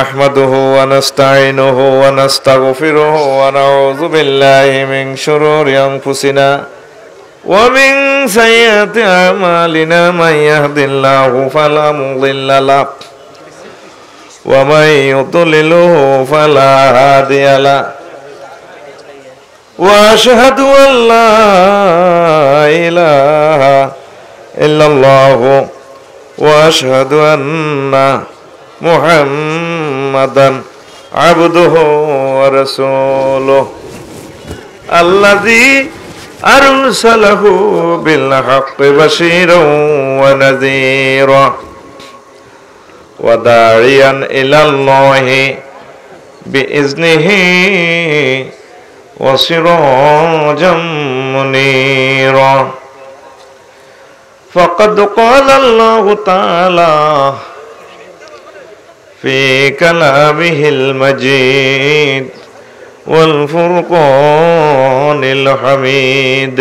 نحمده ونستعينه ونستغفره ونعوذ بالله من شرور أنفسنا ومن سيئات أعمالنا من يهد الله فلا مضل له ومن يضلله فلا هادي له وأشهد أن لا إله إلا الله وأشهد أن محمدا عبده ورسوله الذي أرسله بالحق بشيرا ونذيرا وداعيا إلى الله بإذنه وسراجا منيرا فقد قال الله تعالى في كلامه المجيد والفرقان الحميد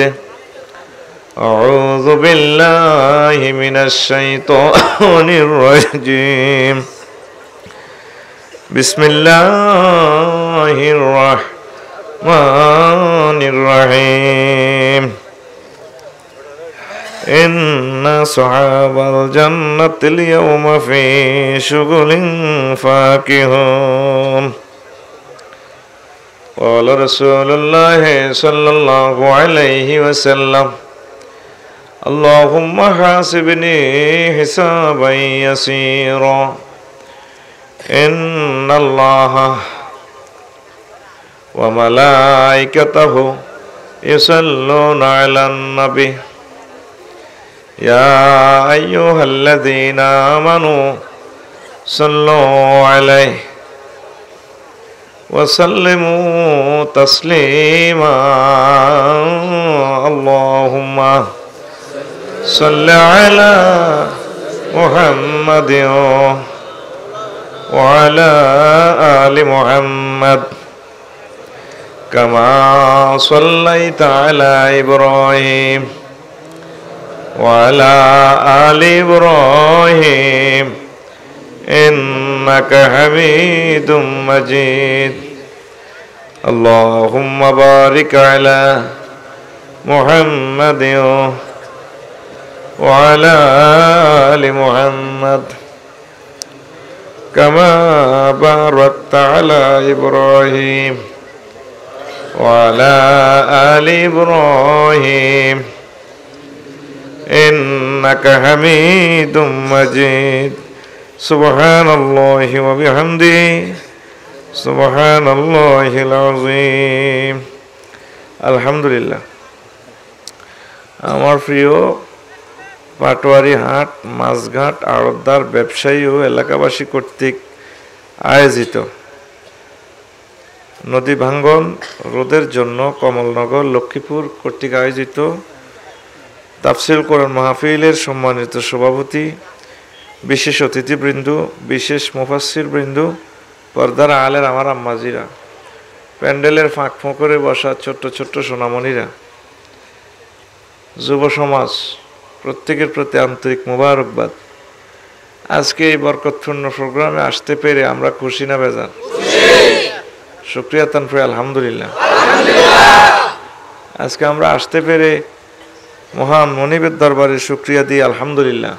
أعوذ بالله من الشيطان الرجيم بسم الله الرحمن الرحيم إن أصحاب الجنة اليوم في شغل فاكهون قال رسول الله صلى الله عليه وسلم اللهم حاسبني حسابا يسيرا إن الله وملائكته يصلون على النبي يا أيها الذين آمنوا صلوا عليه وسلموا تسليما اللهم صل على محمد وعلى آل محمد كما صليت على إبراهيم وعلى آل إبراهيم إنك حميد مجيد اللهم بارك على محمد وعلى آل محمد كما باركت على إبراهيم وعلى آل إبراهيم إنك حميد مجيد سبحان الله وبحمده سبحان الله العظيم আলহামদুলিল্লাহ। আমার প্রিয় পাটোয়ারি হাট মাছঘাট আড়তদার ব্যবসায়ী ও এলাকাবাসী কর্তৃক আয়োজিত নদী ভাঙ্গন রোধের জন্য কমলনগর লক্ষ্মীপুর কর্তৃক আয়োজিত তাফসীর কোরআন মাহফিলের সম্মানিত সভাপতি, বিশেষ অতিথিবৃন্দ, বিশেষ মুফাসসির বৃন্দ, পর্দার আলের আমার আম্মাজিরা, প্যান্ডেলের ফাঁক ফোঁকরে বসা ছোট্ট ছোট্ট সোনামণিরা, যুব সমাজ, প্রত্যেকের প্রতি আন্তরিক মোবারকবাদ। আজকে এই বরকতপূর্ণ প্রোগ্রামে আসতে পেরে আমরা খুশি না বেজার? শুকরিয়া তানফির আলহামদুলিল্লাহ। আজকে আমরা আসতে পেরে মহান মনিবের দরবারে শুকরিয়া দিই আলহামদুলিল্লাহ।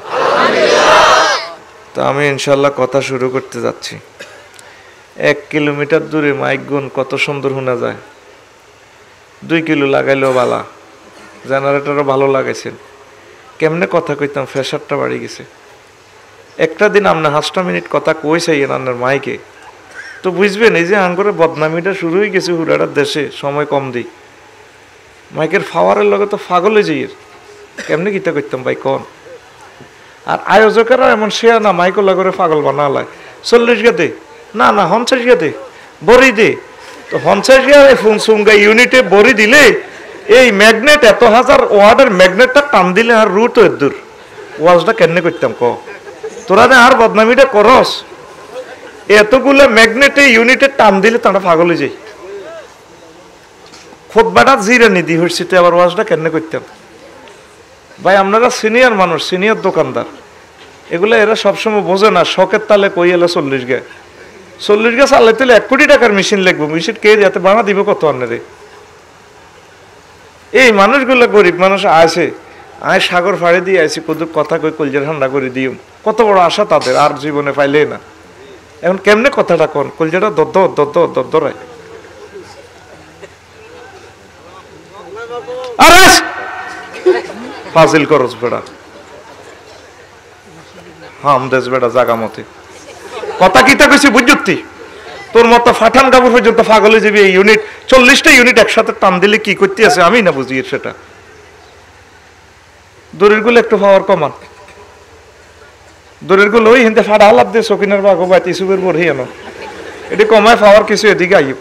তো আমি ইনশাল্লাহ কথা শুরু করতে যাচ্ছি। 1 কিলোমিটার দূরে মাইক গুণ কত সুন্দর শোনা যায়। 2 কিলো লাগাইলেও বালা, জেনারেটরও ভালো লাগাইছেন। কেমনে কথা কইতাম, ফ্রেশারটা বাড়ি গেছে। একটা দিন আপনি 5 মিনিট কথা কই চাইয়েন আপনার মাইকে, তো বুঝবেন এই যে আঙ্গরে বদনামিটা শুরু হয়ে গেছে হুড়াটার দেশে। সময় কম দিই, মাইকের ফাওয়ারের লগে তো পাগলে যাই। কেমনে গীতা করতাম ভাই কন? আর আয়োজকেরা এমন শেয়া না মাইকো লাগরে পাগল বানালায়। 40 গাতে না না 50 গাতে বড়ি দে, তো 50 গা ফোন সুঙ্গা ইউনিটে বড়ি দিলে এই ম্যাগনেট এত হাজার ওয়াটের ম্যাগনেটটা টান দিলে আর রুট দূর। ওয়াজটা কেমনে করতাম ক? তোরা আর বদনামিটা করস, এতগুলো ম্যাগনেটে ইউনিটে টান দিলে তারা পাগলে যাই। খুতবাটা জিরা নিধি হচ্ছে, তো আবার ওয়াজটা কেন করতাম? ভাই আপনারা সিনিয়র মানুষ, সিনিয়র দোকানদার, এগুলো এরা সবসময় বোঝে না। শখের তালে কই এলো 40 গে 40 গাছ চালাইতে হলে 1 কোটি টাকার মেশিন লাগবে। মেশিন কে যাতে বানা দিব কত অন্যরে? এই মানুষগুলো গরিব মানুষ আছে, আয় সাগর ফাড়ে দিয়ে আইসি, কত কথা কই কলজা ঠান্ডা করে দিও, কত বড় আশা তাদের, আর জীবনে পাইলে না। এখন কেমনে কথাটা কন, কলজাটা দর ফাজিল করস বেড়া, হাম দেশ বেড়া জাগা মতে কথা কিতা কইছি বুঝতি? তোর মতো ফাটান কাপড় পর্যন্ত পাগলে যাবি। এই ইউনিট 40টা ইউনিট একসাথে টান দিলে কি করতে আছে আমি না বুঝি সেটা। দূরের গুলো একটু পাওয়ার কমান, দূরের গুলো ওই হিন্দে ফাটা হালাপ দিয়ে সকিনের বাঘ বা তিসুবের বোর হিয়ানো, এটি কমায় পাওয়ার কিছু এদিকে আইব।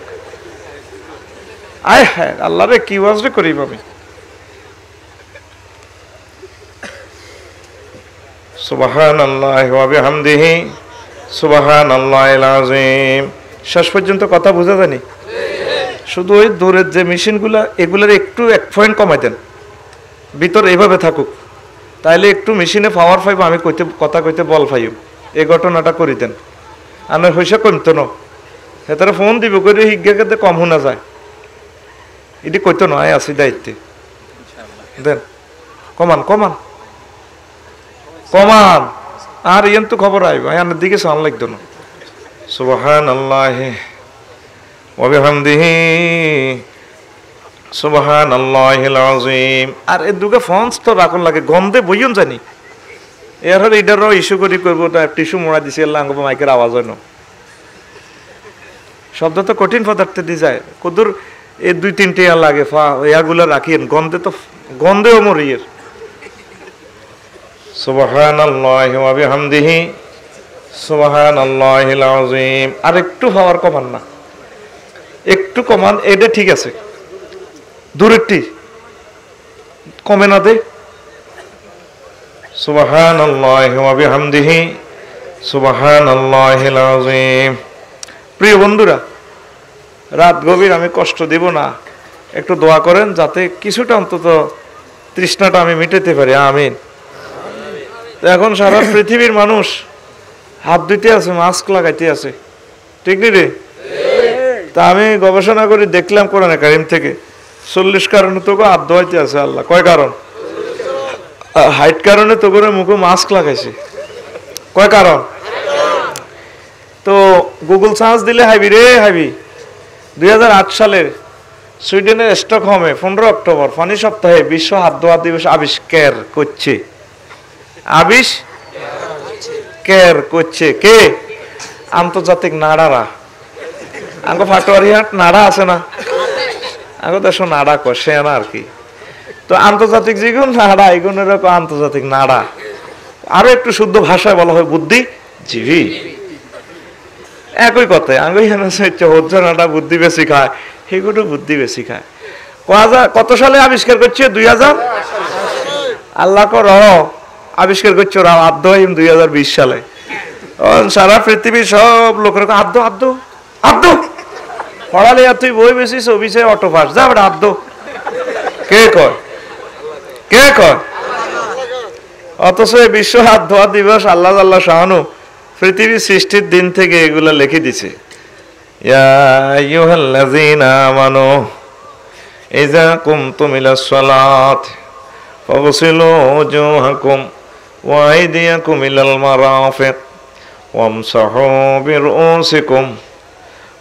আয় হ্যাঁ আল্লাহ রে কি ওয়াজ রে করিব আমি। সুবহানাল্লাহি ওয়া বিহামদিহি সুবহানাল্লাহিল আযীম। শেষ পর্যন্ত কথা বোঝা যায়নি? শুধু ওই দূরের যে মেশিনগুলা এগুলার একটু 1 পয়েন্ট কমাই দেন, ভিতর এইভাবে থাকুক, তাইলে একটু মেশিনে পাওয়ার পাইব, আমি কথা কইতে বল পাইব। এই ঘটনাটা করি দেন, আমার পয়সা কমতো না, হেতারা ফোন দিব করে হিজ্ঞাকে কম শোনা যায়, এটি কইতো নয় আছি দায়িত্বে দেন। কমান কমান কমান, আর ইয়ান তো খবর আইব, আয়ানের দিকে সান লাগতো না। সুবহানাল্লাহি ওয়া বিহামদিহি সুবহানাল্লাহিল আযীম। আর এর দুগে ফোনস তো রাখন লাগে, গন্ধে বইয়ন জানি এর হর এটারও ইস্যু করি করবো, টিস্যু মোড়া দিছে লাঙ্গ মাইকের আওয়াজ হয় না, শব্দ তো কঠিন পদার্থে দিয়ে যায়, কদুর এর 2-3 ইয়ার লাগে ইয়াগুলো রাখিয়েন, গন্ধেও মরিয়ের। সুবহানাল্লাহি ওয়া বিহামদিহি সুবহানাল্লাহিল আযীম। আর একটু পাওয়ার কমান না, একটু কমান, এটা ঠিক আছে, দূরেরটি কমে না দে। সুবহানাল্লাহি ওয়া বিহামদিহি সুবহানাল্লাহিল আযীম। প্রিয় বন্ধুরা, রাত গভীর, আমি কষ্ট দেব না, একটু দোয়া করেন যাতে কিছুটা অন্তত তৃষ্ণাটা আমি মিটাতে পারি, আমিন। এখন সারা পৃথিবীর মানুষ হাত ধুইতে আছে, মাস্ক লাগাইতে আছে, ঠিক নি রে? তা আমি গবেষণা করে দেখলাম কোরআনে কারীম থেকে 40 কারণে তোকে হাত ধোয়াইতে আছে আল্লাহ। কয় কারণ? হাইট কারণে তো করে মুখে মাস্ক লাগাইছে। কয় কারণ? তো গুগল সার্চ দিলে হাইবি রে হাইবি। 2008 সালের সুইডেনের স্টকহোমে 15 অক্টোবর ফানি সপ্তাহে বিশ্ব হাত ধোয়া দিবস আবিষ্কার করছে। আবিষ্কার করছে কে? আন্তর্জাতিক নাড়ারা। আঙ্গ ফাটোয়ারিহাট নাড়া আছে না, আঙ্গ দেশ নাড়া কষে না আর কি। তো আন্তর্জাতিক যেগুলো নাড়া, এগুলোর আন্তর্জাতিক নাড়া, আরো একটু শুদ্ধ ভাষায় বলা হয় বুদ্ধিজীবী। একই কথায় আঙ্গ হচ্ছে নাড়া বুদ্ধি বেশি খায়, সেগুলো বুদ্ধি বেশি খায়। কত সালে আবিষ্কার করছে? 2000। আল্লাহ কর আবিষ্কার করছে ওরা আদ্য 2020 সালে। সারা পৃথিবীর সব লোকের আদ্য আদ্য আদ্য পড়ালে, আর তুই বই বেশি ছবিছে অটো পাস যা বেটা আদ্য। কে কয়? কে কয়? অথচ বিশ্ব হাত ধোয়া দিবস আল্লাহ আল্লাহ শাহানু পৃথিবীর সৃষ্টির দিন থেকে এগুলা লিখে দিছে। ইয়া আইয়ুহাল্লাযীনা আমানু ইযা কুমতুম ইলাস সালাত ফাগসিলু ওজুহাকুম ওয়া আইদিয়াকুম ইলাল মারাফিক ওয়ামসাহু বিরুসিকুম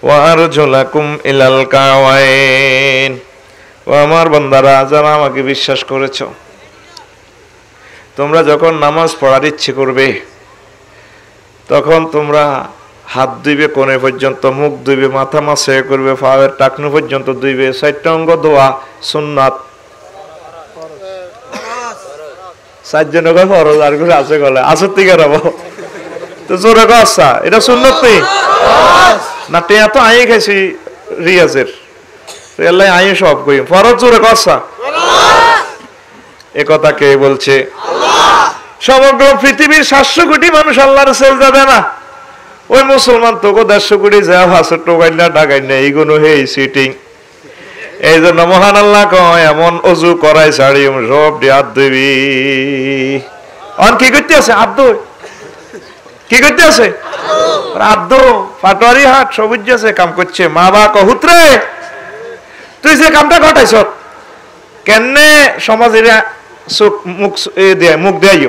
ওয়া আরজুলাকুম ইলাল কাওয়াইন। ও আমার বান্দারা, যারা আমাকে বিশ্বাস করেছ, তোমরা যখন নামাজ পড়ার ইচ্ছে করবে তখন তোমরা হাত ধুইবে কোণে পর্যন্ত, মুখ ধুইবে, মাথা মাসে করবে, পায়ের টাকনু পর্যন্ত ধুইবে। 4টা অঙ্গ ধোয়া সুন্নাত, 4 জন ফরজ, আর করে আছে গলে আসত্তি কেরাবো তো জোরে আচ্ছা এটা সুন্নত নেই না? টেয়া তো আই খাইছি রিয়াজের, রেলাই আই সব কই ফরজ জোরে আচ্ছা। এ কথা কে বলছে? সমগ্র পৃথিবীর 700 কোটি মানুষ আল্লাহর সেজদা দেয় না। ওই মুসলমান তোকে 150 কোটি যা ভাষা টোকাই না ডাকাই না, এইগুলো হেই সিটিং। এই জন্য মহান আল্লাহ কয় এমন অজু করাই ছাড়ি সব হাত ধুবি। অন কি করতে আছে? হাত ধুই। কি করতে আছে? রাধ পাটোয়ারি হাট সবুজ আছে কাম করছে, মা বা কহুত্রে তুই যে কামটা ঘটাইছ কেনে সমাজের মুখ দেয়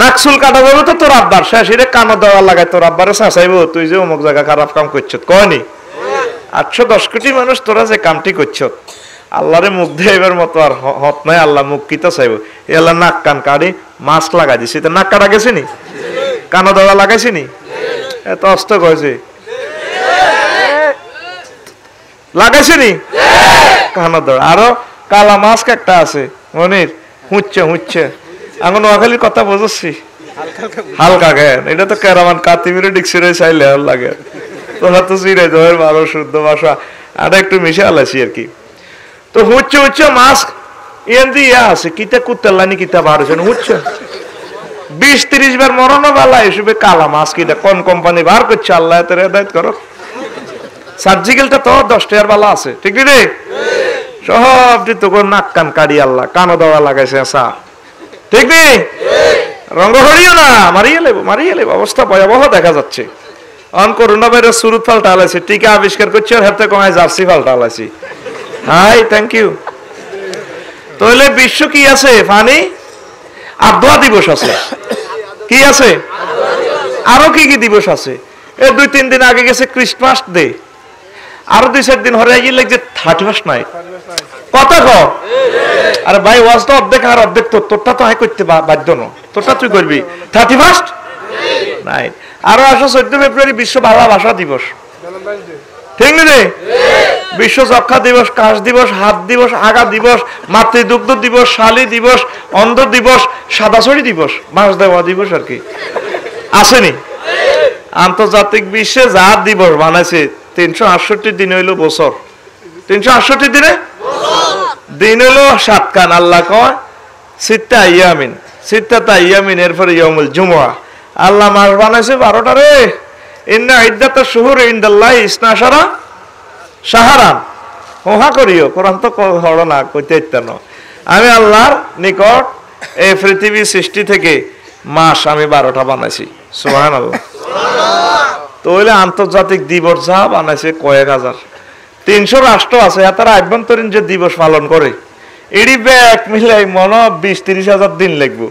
নাকসুল কাটা যাবে তো তোর আব্বার শেষ এটা কানো দেওয়া লাগায় তোর আব্বারে চাচাইব তুই যে অমুক জায়গা খারাপ কাম করছ কয়নি 810 কোটি মানুষ তোরা যে কামটি করছ আল্লাহরে মুখ দেবার মতো আর হত নাই আল্লাহ মুখ কিতা চাইব এ আল্লাহ নাক কান কাড়ি মাস্ক লাগাই দিছি তো নাক কাটা গেছে নি কানো দেওয়া লাগাইছি নি এত অস্ত কয়েছে লাগাইছে নি কানো দেওয়া আরো কালা মাস্ক একটা আছে মনির হুঁচছে এখন নোয়াখালীর কথা বুঝছি হালকা জ্ঞান এটা তো কেরামান কাতিমিরে ডিকশনারি চাইলে আর লাগে তোরা তো চিরাই দেওয়ার ভালো শুদ্ধ ভাষা আর একটু মিশে আলাইছি আর কি তো হুঁচছে মাস্ক এন দিয়ে আছে কিতা কুত্তালানি কিতা বার হয়েছে হুঁচছে 20-30 বার মরণও বেলা এসবে কালা মাস্ক এটা কোন কোম্পানি বার করছে আল্লাহ তোর হেদায়েত করো সার্জিক্যালটা তো 10 টাকার বেলা আছে ঠিক রে সবটি তো নাক কান কাড়ি আল্লাহ কানো দেওয়া লাগাইছে আসা ঠিক নেই রঙ হরিও না মারিয়ে লেব অবস্থা ভয়াবহ দেখা যাচ্ছে অন করোনা ভাইরাস শুরু ফাল্টা আলাইছে টিকা আবিষ্কার করছে আর হাতে কমায় জার্সি ফাল্টা আলাইছি হাই থ্যাংক ইউ তাহলে বিশ্ব কি আছে ফানি আবহাওয়া দিবস আছে কি আছে আরো কি কি দিবস আছে এই 2-3 দিন আগে গেছে ক্রিসমাস ডে আরো 2-4 দিন হরে গিয়ে লাগছে 31 নাইট কথা কও আরে ভাই ওয়াজ তো অর্ধেক আর অর্ধেক তোরটা তো হাই করতে বাধ্য ন তোরটা তুই করবি 31 নাইট আরো আসো 14 ফেব্রুয়ারি বিশ্ব ভালোবাসা দিবস ঠিক রে বিশ্ব যক্ষা দিবস কাশ দিবস হাত দিবস আগা দিবস মাতৃদুগ্ধ দিবস শালি দিবস অন্ধ দিবস সাদাছড়ি দিবস মাস দেওয়া দিবস আর কি আসেনি আন্তর্জাতিক বিশ্বে যা দিবস বানাইছে 368 দিন হইল বছর 368 দিনে দিন হলো 7 কান আল্লাহ কয় সিত্তা ইয়ামিন এরপরে ইয়াউমুল জুমআ আল্লাহ মাস বানাইছে 12টা রে ইন্না ইদ্দাতাশ শুহুরি ইনদাল্লাহি 12 শাহরান ওহা করিও কোরআন তো হলো না কইতে ইত্তানো আমি আল্লাহর নিকট এই পৃথিবী সৃষ্টি থেকে মাস আমি 12টা বানাইছি সুবহানাল্লাহ তাহলে আন্তর্জাতিক দিবস যা বানাইছে কয়েক হাজার 300 রাষ্ট্র আছে তারা আভ্যন্তরীণ যে দিবস পালন করে এডি ব্যাক মিলাই মনে 20-30 হাজার দিন লাগবে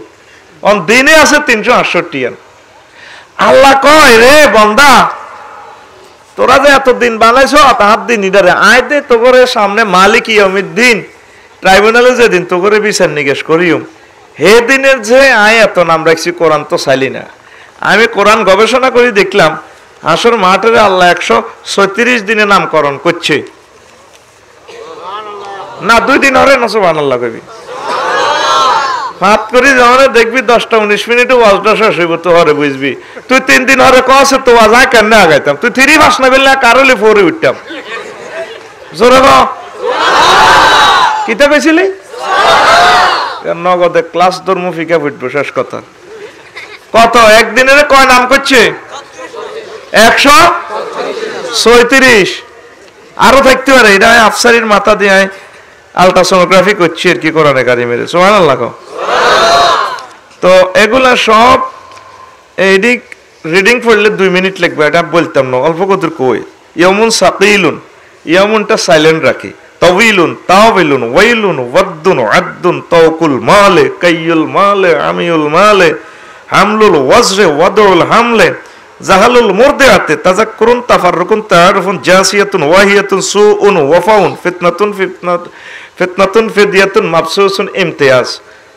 অন দিনে আছে 368 আল্লাহ কয় রে বান্দা তোরা যে এত দিন বানাইছো তাহার দিন ইদারে আয় দে তোরে সামনে মালিক ইয়াউমিদ্দিন ট্রাইব্যুনালে যে দিন তোরে বিচার নিকেশ করিও হে দিনের যে আয় এত নাম রাখছি কোরআন তো চাইলি না আমি কোরআন গবেষণা করে দেখলাম হাসর মাঠের আল্লাহ 136 দিনে নামকরণ করছে না 2 দিন হরে না সুবহানাল্লাহ কবি হাত করি যখন দেখবি 10টা-19 মিনিটে ওয়াজটা শেষ হইব তো হরে বুঝবি তুই 3 দিন হরে কসে তো ওয়াজ আয় কেন আগাইতাম তুই 3 ভাস না বেলা কারলে 4 এ উঠতাম জোরে গো কিতা কইছিলি নগদে ক্লাস ধর্ম ফিকা ফুটবো শেষ কথা কত একদিনের কয় নাম করছে 136 আরো থাকতে পারে এটা আফসারির মাথা দিয়ে আলট্রাসোনোগ্রাফি করছি আর কি কোরআনে কারিমের সুবহানাল্লাহ তো এগুলা সব এইদিক রিডিং পড়লে 2 মিনিট লাগবে এটা বলতাম না অল্প কদর কই ইয়ামুন সাকিলুন ইয়ামুনটা সাইলেন্ট রাখি তাওয়িলুন তাওয়িলুন ওয়াইলুন ওয়াদ্দুন আদ্দুন তাওকুল মালে কাইয়ুল মালে আমিউল মালে হামলুল ওয়াজরে ওয়াদুল হামলে জাহালুল মুরদিআতে তাযাক্কুরুন তাফাররুকুন তাআরুফুন জাসিয়াতুন ওয়াহিয়াতুন সুউন ওয়াফাউন ফিতনাতুন ফিদিয়াতুন মাবসুসুন ইমতিয়াজ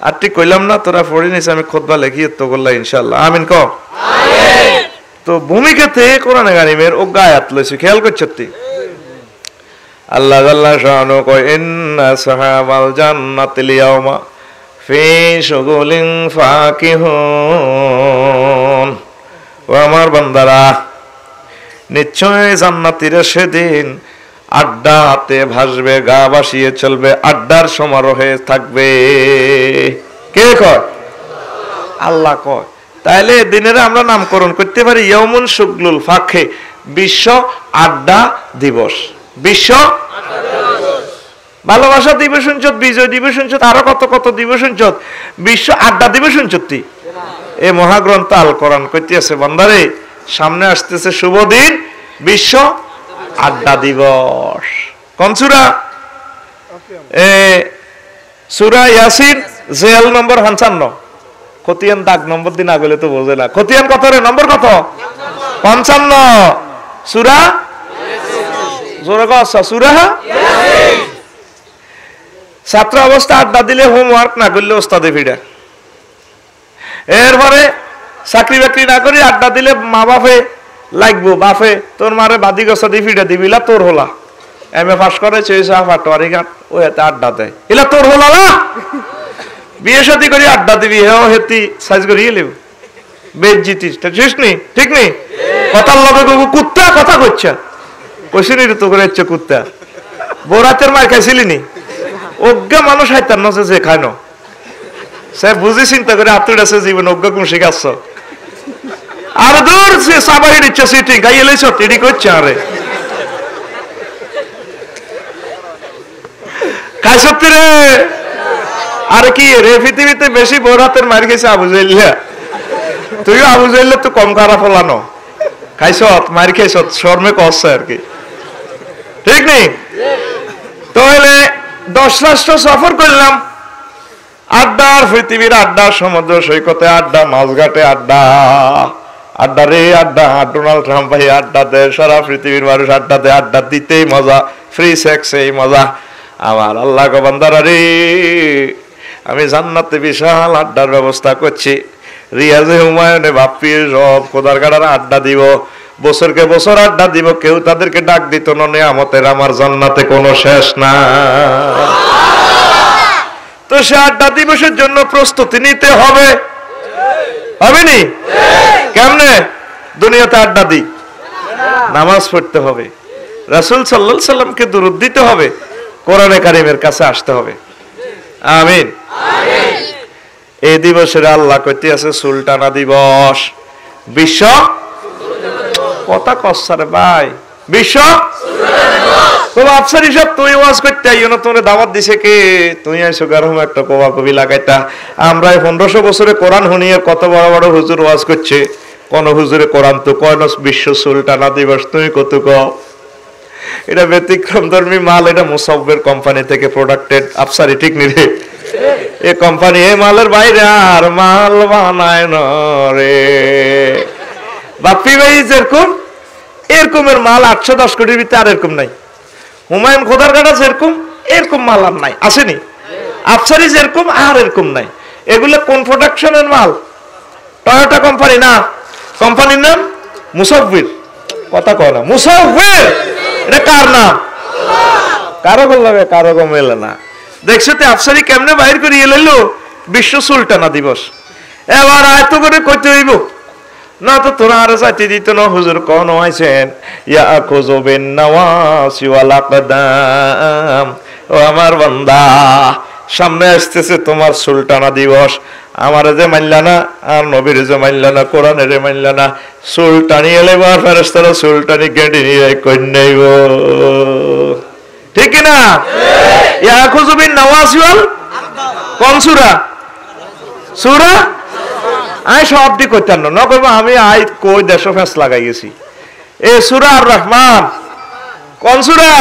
আরটি কইলাম না তোরা পড়ে নিস আমি খুতবা লিখি তো বললা ইনশাআল্লাহ আমিন কও আমিন তো ভূমিকাতে কোরআনে কারীমের ও আয়াত লইছে খেয়াল করছতি আল্লাহ জাল্লা শানু কয় ইন্না সাহাবাল জান্নাতিল ইয়াউমা ফি শুগুলিন ফাকিহুন ও আমার বান্দারা নিশ্চয় জান্নাতীরা সেদিন আড্ডাতে ভাসবে গা ভাসিয়ে চলবে আড্ডার সমারোহে থাকবে কে কয় আল্লাহ কয় তাইলে দিনের আমরা নামকরণ করতে পারি ইয়াউমুন শুগলুল ফাখে বিশ্ব আড্ডা দিবস বিশ্ব ভালোবাসা দিবস শুনছত বিজয় দিবস শুনছত আরো কত কত দিবস শুনছত বিশ্ব আড্ডা দিবস শুনছতি এই মহাগ্রন্থ আল কোরআন কইতেছে বান্দারে সামনে আসতেছে শুভ দিন, বিশ্ব আড্ডা দিবস। কোন সূরা? সূরা ইয়াসিন, জেল নম্বর 55। খতিয়ান দাগ নম্বর দিন আগলে তো বোঝে না। খতিয়ান কত রে? নম্বর কত? 55। সূরা জোরে কসা সূরা ইয়াসিন। ছাত্র অবস্থা আড্ডা দিলে হোমওয়ার্ক না করলে ওস্তাদে ভিড়া। এরপরে চাকরি বাকরি না করে আড্ডা দিলে মা বাপে লাগবো, বাপে তোর মারে বাদি গসা দিয়ে ফিরে দিবিলা তোর হলা। এম এ পাস করে চেয়েছা পাটোয়ারি ঘাট ও এতে আড্ডা দেয়, এলা তোর হলা না। বিয়ে সাথী করে আড্ডা দিবি, হেও হেতি সাইজ করিয়ে নেব বেজ্জিতি। ঠিক নেই? কথার লগে কুত্তা কথা করছে, কইছিনি তো করে ইচ্ছে কুত্তা। বৌরাতের মার খাইছিলি নি? অজ্ঞা মানুষ হাইতার নছে যে খায় না, সে বুঝি চিন্তা করে আত্মীয় আছে জীবন অজ্ঞা কোন শিখাচ্ছ। আর দূর সে সাবাহির ইচ্ছা সিটিং গাইয়ে লেছ তিডি করছে। আরে খাই সত্যি রে। আর কি রে, পৃথিবীতে বেশি বৌরাতের মার খেয়েছে আবু জাইল্লা। তুইও আবু জাইল্লা তো কম খারাপ হলানো, খাইছ মার খাইছ শর্মে কষ্ট আর কি। ঠিক নেই? তাহলে 10 রাষ্ট্র সফর করলাম। আড্ডার পৃথিবীর আড্ডা, সমুদ্র সৈকতে আড্ডা, মাঝঘাটে আড্ডা। আড্ডা রে আড্ডা, ডোনাল্ড ট্রাম্প ভাই আড্ডা দেয়, সারা পৃথিবীর মানুষ আড্ডা দেয়। আড্ডা দিতেই মজা, ফ্রি সেক্স এই মজা। আমার আল্লাহ গো বান্দারা রে, আমি জান্নাতে বিশাল আড্ডার ব্যবস্থা করছি। রিয়াজে হুমায়ুনে বাপ্পি সব খোদার কাটার আড্ডা দিব, বছরকে বছর আড্ডা দিব। কেউ তাদেরকে ডাক দিত না নেয়ামতের আমার জান্নাতে কোনো শেষ না। তো সে আড্ডা দিবসের জন্য প্রস্তুতি নিতে হবে, হবে নি? কেমনে দুনিয়াতে আড্ডা দিই? নামাজ পড়তে হবে, রাসূল সাল্লাল্লাহু আলাইহি সাল্লামকে দুরূদ দিতে হবে, কোরআনে কারীমের কাছে আসতে হবে। আমিন। এই দিবসের আল্লাহ কইতে আছে সুলতানা দিবস, বিশ্ব কথা কসারে ভাই, বিশ্ব তো আফসার হিসাব তুই ওয়াজ করতে আইও না, তোরে দাওয়াত দিছে কে? তুই আইছো গরম একটা কোবা কবি লাগাইতা। আমরা 1500 বছরে কোরআন শুনিয়ে কত বড় বড় হুজুর ওয়াজ করছে, কোন হুজুরে কোরআন তো কয় না বিশ্ব সুলতানা দিবস, তুই কত কও? এটা ব্যতিক্রম ধর্মী মাল, এটা মুসাব্বের কোম্পানি থেকে প্রোডাক্টেড আফসারি। ঠিক নি রে? এই কোম্পানি এই মালের বাইরে আর মাল বানায় না রে বাপ্পি ভাই। যেরকম এরকমের মাল 810 কোটির ভিতরে আর এরকম নাই। হুমায়ুন খোদার কাটা যেরকম এরকম মাল আর নাই, আসেনি? আফসারি যেরকম আর এরকম নাই। এগুলো কোন প্রোডাকশনের মাল? টয়োটা কোম্পানি না, কোম্পানির নাম মুসাব্বির। কথা কয় না মুসাব্বির, এটা কার নাম? কারো লাগে কারো মেলে না। দেখছো তো আফসারি কেমনে বাইর করিয়ে লইলো বিশ্ব সুলতানা দিবস। এবার আয়তো করে কইতে হইব না তো তোরা আর চাইতে দিত না। হুজুর কোন আইছেন ইয়াখুযু বিন নাওয়াসি ওয়াল আকদাম। ও আমার বান্দা, সামনে আসতেছে তোমার সুলতানা দিবস। আমারে যে মানলা না, আর নবীর যে মানলা না, কোরআনের মানলা না, সুলতানি এলে বার ফেরেশতারা সুলতানি গেঁড়ে নিয়ে কইনাইব। ঠিক না? ইয়াখুযু বিন নাওয়াসি ওয়াল কোন সূরা? সূরা আই শব্দ কইতাম না কইব আমি আই কই দেশো ফেস লাগাই গেছি। এ সূরা আর রহমান কোন সূরা?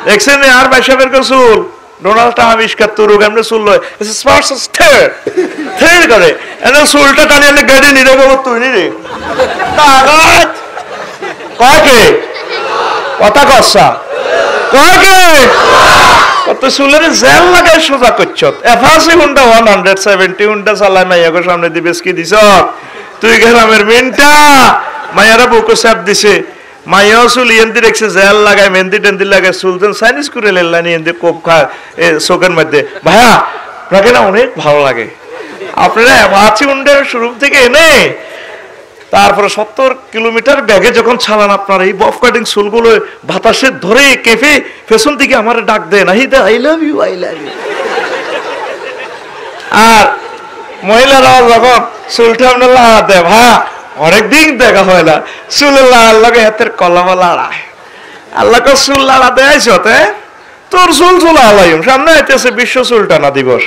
দেখছেন আর বাইশাবের কসুল ডোনাল্ড ট্রাম্প আবিষ্কার তুরু কেমনে চুল লয় স্পার্স থের করে এনে চুলটা টানি এনে গাড়ি নিরে গো তুই নিরে কাগজ কয়কে কথা কসা কয়কে কত চুলের জেল লাগাই সোজা করছত। এফাসি হুন্ডা 170 হুন্ডা চালাই মাইয়াকে সামনে দিবেস কি দিছ তুই গ্রামের মিনটা মাইয়ারা বুকো স্যাপ দিছে। মাইয়াও চুল ইয়েন্দি দেখছে জেল লাগায় মেহেন্দি টেন্দি লাগায় চুলতেন চাইনিজ করে লেলানি এন্দি কোপ খায় চোখের মধ্যে। ভাইয়া আপনাকে না অনেক ভালো লাগে, আপনারা এফাসি হুন্ডার শুরু থেকে এনে তারপরে 70 কিলোমিটার ব্যাগে যখন চালান আপনার এই বফ কাটিং চুলগুলো বাতাসে ধরে কেঁপে পেছন থেকে আমার ডাক দেয় Nahida I love you I love you. আর মহিলারাও যখন চুলটা আপনার লাড়া দেয় ভা অনেকদিন দেখা হয় না চুলের লাড়ার লগে হাতের কলমা লাড়ায় আল্লাহকে চুল লাড়া দেয়াইছ তোর চুল চুলা আলাইম সামনে আইতেছে বিশ্ব সুলতানা দিবস।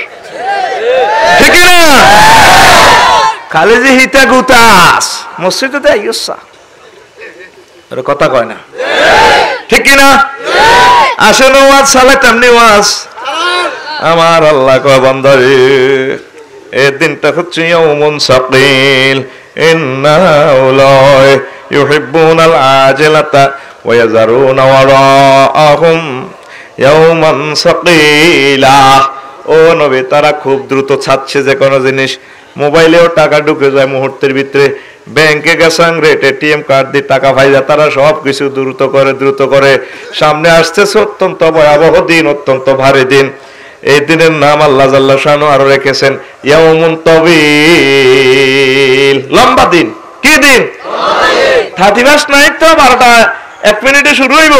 ঠিক না? খালি যে হিতা গুতাস মসজিদে দেয় ইচ্ছা কথা কয় না ঠিক কিনা আসেন ওয়াজ সালে তেমনি ওয়াজ আমার আল্লাহ কয় বান্দারে এই দিনটা হচ্ছে ইয়াউমুন সাকিল ইন্নাউলাই ইউহিব্বুনাল আজিলাতা ওয়া ইয়াযারুনা ওয়ারাআহুম ইয়াউমান সাকিলা ও নবী তারা খুব দ্রুত ছাড়ছে যে কোনো জিনিস মোবাইলেও টাকা ঢুকে যায় মুহূর্তের ভিতরে ব্যাংকে গেছাং রেট এটিএম কার্ড দিয়ে টাকা পাইয়া তারা সব কিছু দ্রুত করে সামনে আসতেছে অত্যন্ত ভয়াবহ দিন অত্যন্ত ভারী দিন এই দিনের নাম আল্লাহ জাল্লা শানু আরো রেখেছেন ইয়াউমুন তাবিল লম্বা দিন কি দিন 31 নাই তো 12টা 1 মিনিটে শুরু হইব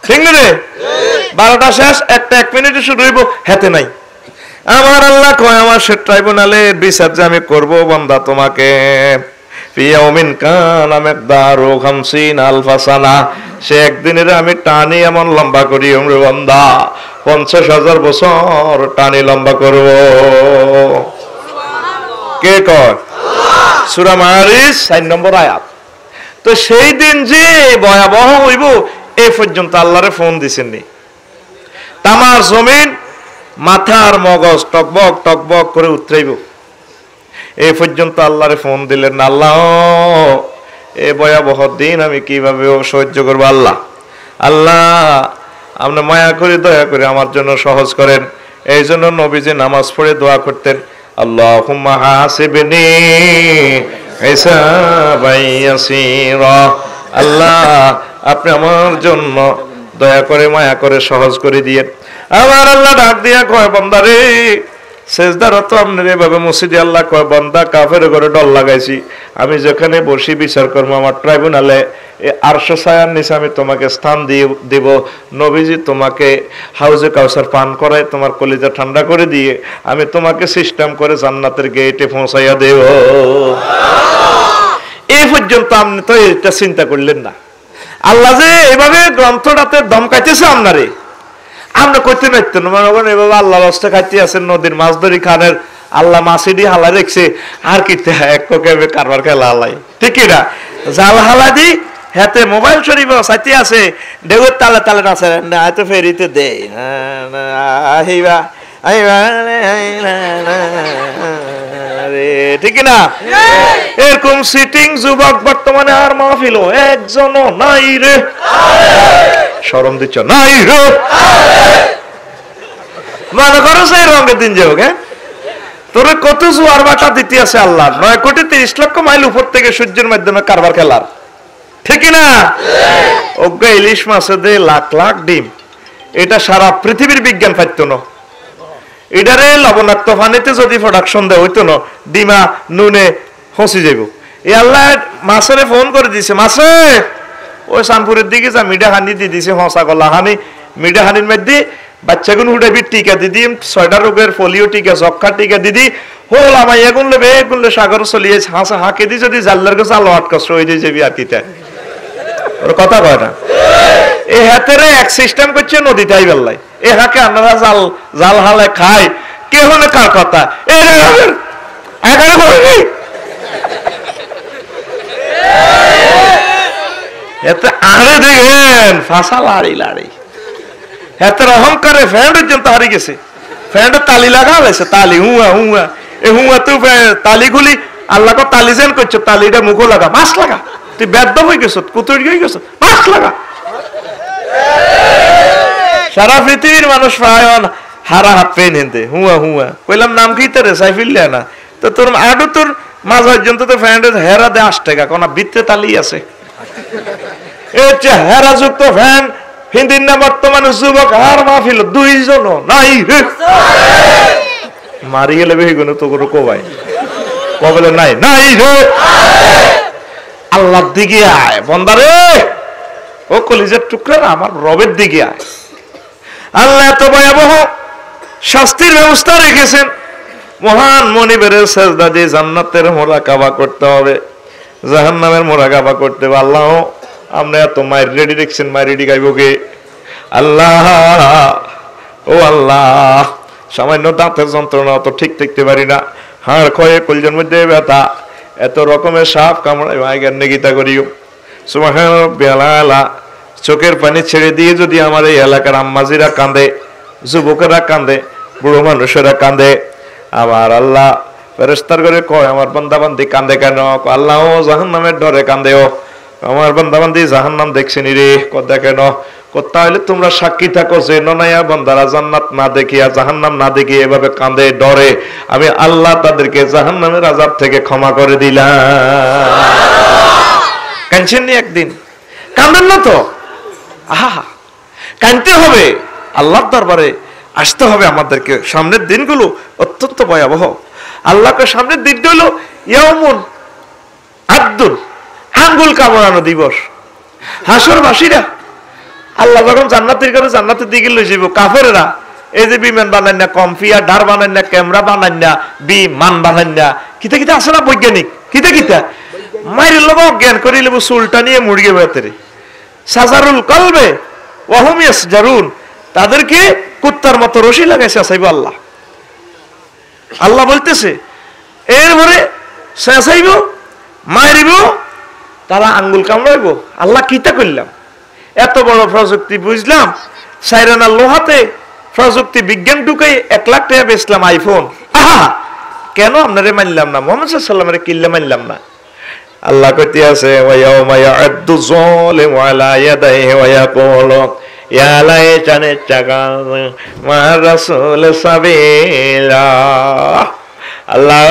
ঠিক না রে 12টা শেষ 1 মিনিটে শুরু হইব হেতে নাই আমার আল্লাহ কয় আমার সে ট্রাইব্যুনালের বিচার যে আমি করব বান্দা তোমাকে ফিয়াউমিন কানা মিকদারু 50000 সানা সে একদিনের আমি টানি এমন লম্বা করি ওরে বান্দা 50,000 বছর টানি লম্বা করব কে কয় সূরা মারিস 4 নম্বর আয়াত তো সেই দিন যে ভয়াবহ হইব এই পর্যন্ত আল্লাহরে ফোন দিছেননি তামার জমিন মাথার মগজ টকবক করে উতরাইব এই পর্যন্ত আল্লাহরে ফোন দিলেন না আল্লাহ এই ভয়াবহ দিন আমি কিভাবে সহ্য করবো আল্লাহ আপনি মায়া করে দয়া করে আমার জন্য সহজ করেন এই জন্য নবীজি নামাজ পড়ে দোয়া করতেন আল্লাহুম্মা হাসিবনি হিসাবান ইয়াসীরা আল্লাহ আপনি আমার জন্য দয়া করে মায়া করে সহজ করে দিয়েন আমার আল্লাহ ডাক দিয়া কয় বান্দা রে সেজদারত আপনি এভাবে মসজিদে আল্লাহ কয় বান্দা কাফের ঘরে ডর লাগাইছি আমি যেখানে বসি বিচার করবো আমার ট্রাইব্যুনালে আরশ ছায়ার নিচে আমি তোমাকে স্থান দিব নবীজি তোমাকে হাউজে কাউসার পান করায় তোমার কলিজা ঠান্ডা করে দিয়ে আমি তোমাকে সিস্টেম করে জান্নাতের গেটে পৌঁছাইয়া দেব এই পর্যন্ত আপনি তো এটা চিন্তা করলেন না আল্লাহ যে এভাবে গ্রন্থটাতে ধমকাইতেছে আপনারে আমরা করতে পারতেন মনে করেন এভাবে আল্লাহ রাস্তা খাইতে আছেন নদীর মাছ ধরি খানের আল্লাহ মাছিডি হালা রেখছে আর কিতে এক কারবার খেলা হালাই ঠিক না জাল হালা দি হাতে মোবাইল শরীফ সাইতে আছে দেগুর তালে তালে নাচে না তো ফেরিতে দে আহিবা ঠিক না এরকম সিটিং যুবক বর্তমানে আর মাহফিল একজনও নাই রে শরম দিচ্ছ নাই রে মনে করো সেই রঙের দিন যাও গে তোরে কত জোয়ার বাটা দিতে আছে আল্লাহ 9,30,00,000 মাইল উপর থেকে সূর্যের মাধ্যমে কারবার খেলার ঠিক না অজ্ঞ ইলিশ মাছে দে লাখ লাখ ডিম এটা সারা পৃথিবীর বিজ্ঞান পাইতো না এটারে লবণাক্ত পানিতে যদি প্রোডাকশন দেয় হইতো না ডিমা নুনে ফসি যাইব এই আল্লাহ মাছের ফোন করে দিছে মাছে ওই শানপুরের দিকে যা মিডা হানি দিয়ে দিছে হসা গলা হানি মিডা হানির মধ্যে বাচ্চাগুলো উঠাবি টিকা দিদি 6টা রোগের পোলিও টিকা যক্ষা টিকা দিদি হোল আমায় এগুলো বেগুলো সাগর চলিয়েছে হাসা হাঁকে দি যদি জাল্লার কাছে আলো আটকষ্ট হয়ে যাবি আর কিটা ওর কথা কয় না এই হাতের এক সিস্টেম করছে নদীতে আই বেল্লাই এ হাকে আপনারা জাল হালে খায় কে হলে কার কথা এতে আরে দেখেন ফাঁসা লাড়ি হাতের অহংকারে ফ্যান্ড পর্যন্ত হারিয়ে গেছে ফ্যান্ডের তালি লাগা হয়েছে তালি হুয়া এ হুয়া তুই তালিগুলি আল্লাহ তালি যেন করছো তালিটা মুখো লাগা মাছ লাগা তুই ব্যর্থ হয়ে গেছ কুতুরি হয়ে গেছ মাছ লাগা সারা পৃথিবীর মানুষ হারা হাত পেয়ে নিতে হুয়া কইলাম নাম কি তোরে সাইফিল্লা না তো তোর আডু তোর মাঝ পর্যন্ত তো ফ্যান্ডের হেরা দে 8 টাকা কোন বৃত্তে তালি আছে এ হচ্ছে হেরা যুক্ত ফ্যান হিন্দির না বর্তমানে যুবক আর মাহফিল 2 জন নাই মারি গেলে বেগুন তো কোনো কোবাই কবলে নাই রে আল্লাহর দিকে আয় বন্দারে ও কলিজার টুকরা আমার রবের দিকে আয় আল্লাহ এত ভয়াবহ শাস্তির ব্যবস্থা রেখেছেন মহান মনিবের সেজদা দিয়ে জান্নাতের মুরাকাবা করতে হবে জাহান্নামের মুরাকাবা করতে হবে আল্লাহ আপনি এত মায়ের রেডি রেখেছেন মায়ের রেডি গাইব কে আল্লাহ ও আল্লাহ সামান্য দাঁতের যন্ত্রণা অত ঠিক থাকতে পারি না হাড় ক্ষয়ে কলজের মধ্যে ব্যথা, এত রকমের সাপ কামড়ায় মাইগার নেগিতা করিও সুবহান রাব্বিয়াল আলা। চোখের পানি ছেড়ে দিয়ে যদি আমার এই এলাকার আম্মাজিরা কাঁদে, যুবকেরা কাঁদে, বুড়ো মানুষেরা কাঁদে, আমার আল্লাহ ফেরেশতার করে কয় আমার বান্দাবান্দি কাঁদে কেন? আল্লাহ ও জাহান্নামের ডরে কাঁদে। ও আমার বান্দাবান্দি জাহান্নাম দেখছেনি রে। কথা কেন? তাহলে তোমরা সাক্ষী থাকো যে ননায়া বান্দারা জান্নাত না দেখিয়া জাহান্নাম না দেখিয়ে এভাবে কাঁদে ডরে, আমি আল্লাহ তাদেরকে জাহান্নামের আযাব থেকে ক্ষমা করে দিলাম। কাঁদছেন নি একদিন? কাঁদেন না তো? আহা, কাঁদতে হবে, আল্লাহর দরবারে আসতে হবে আমাদেরকে। সামনের দিনগুলো অত্যন্ত ভয়াবহ। আল্লাহকে সামনের দিনটা হলো ইয়াউমুন আব্দুল, আঙ্গুল কামড়ানো দিবস। হাসরবাসীরা আল্লাহ যখন জান্নাতের করে জান্নাতের দিকে লই যাইব, কাফেররা এই যে বিমান বানাই না, কম্পিয়া ডার বানাই না, ক্যামেরা বানাই না, বিমান বানাই না, কিতা কিতা আছে না বৈজ্ঞানিক, কিতা কিতা মাইরে লোক জ্ঞান করি লেবু চুলটা নিয়ে মুরগি বেতরে সাজারুল কলবে ওয়াহুম ইয়াসজারুন, তাদেরকে কুত্তার মতো রশি লাগাইছে আসাইব আল্লাহ। আল্লাহ বলতেছে এরপরে শেষাইব, মারিব, তারা আঙ্গুল কামড়াইব। আল্লাহ কিতা করলাম? এত বড় প্রযুক্তি বুঝলাম, সাইরানা লোহাতে প্রযুক্তি বিজ্ঞান ঢুকাই 1 লাখ টাকা বেচলাম আইফোন। আহা, কেন আপনারে মানলাম না? মুহাম্মদ সাল্লাল্লাহু আলাইহি ওয়াসাল্লামের কিল্লা মানলাম না? আল্লাহ কইতে আছে ওয়া ইয়াউমা ইয়া'আদ্দু যালিমু আলা ইয়াদাইহি ওয়া ইয়াকুলু ইয়া লাইতানি ইত্তাখাযতু মা রাসূল সাবিলা। আল্লাহ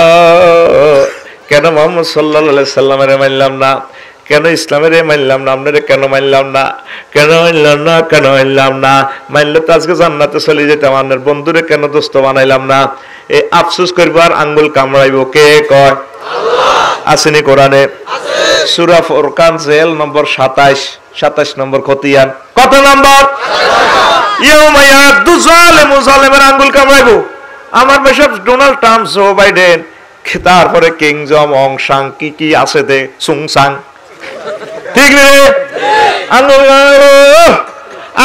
কেন মুহাম্মদ সাল্লাল্লাহু আলাইহি ওয়াসাল্লামের মানলাম না? কেন ইসলামের মানলাম না? আপনারে কেন মানলাম না? কেন মানলাম না? কেন মানলাম না? মানলে তো আজকে জান্নাতে চলে যেতাম। আপনার বন্ধুরে কেন দোস্ত বানাইলাম না? এই আফসোস করবার আঙ্গুল কামড়াইব কে কয়? আল্লাহ। আসেনি কোরআনে? আছে। সূরা ফুরকান জেল নম্বর 27 নম্বর খতিয়ান। কত নম্বর? 27। ইয়াউমা ইয়াদু যালিমু, জালেমের আঙ্গুল কামড়াইব। আমার বেশব ডোনাল্ড ট্রাম্প, জো বাইডেন, তারপরে কিং জং অং সাং কি কি আছে দে সুং সাং, ঠিক রে? আঙ্গুল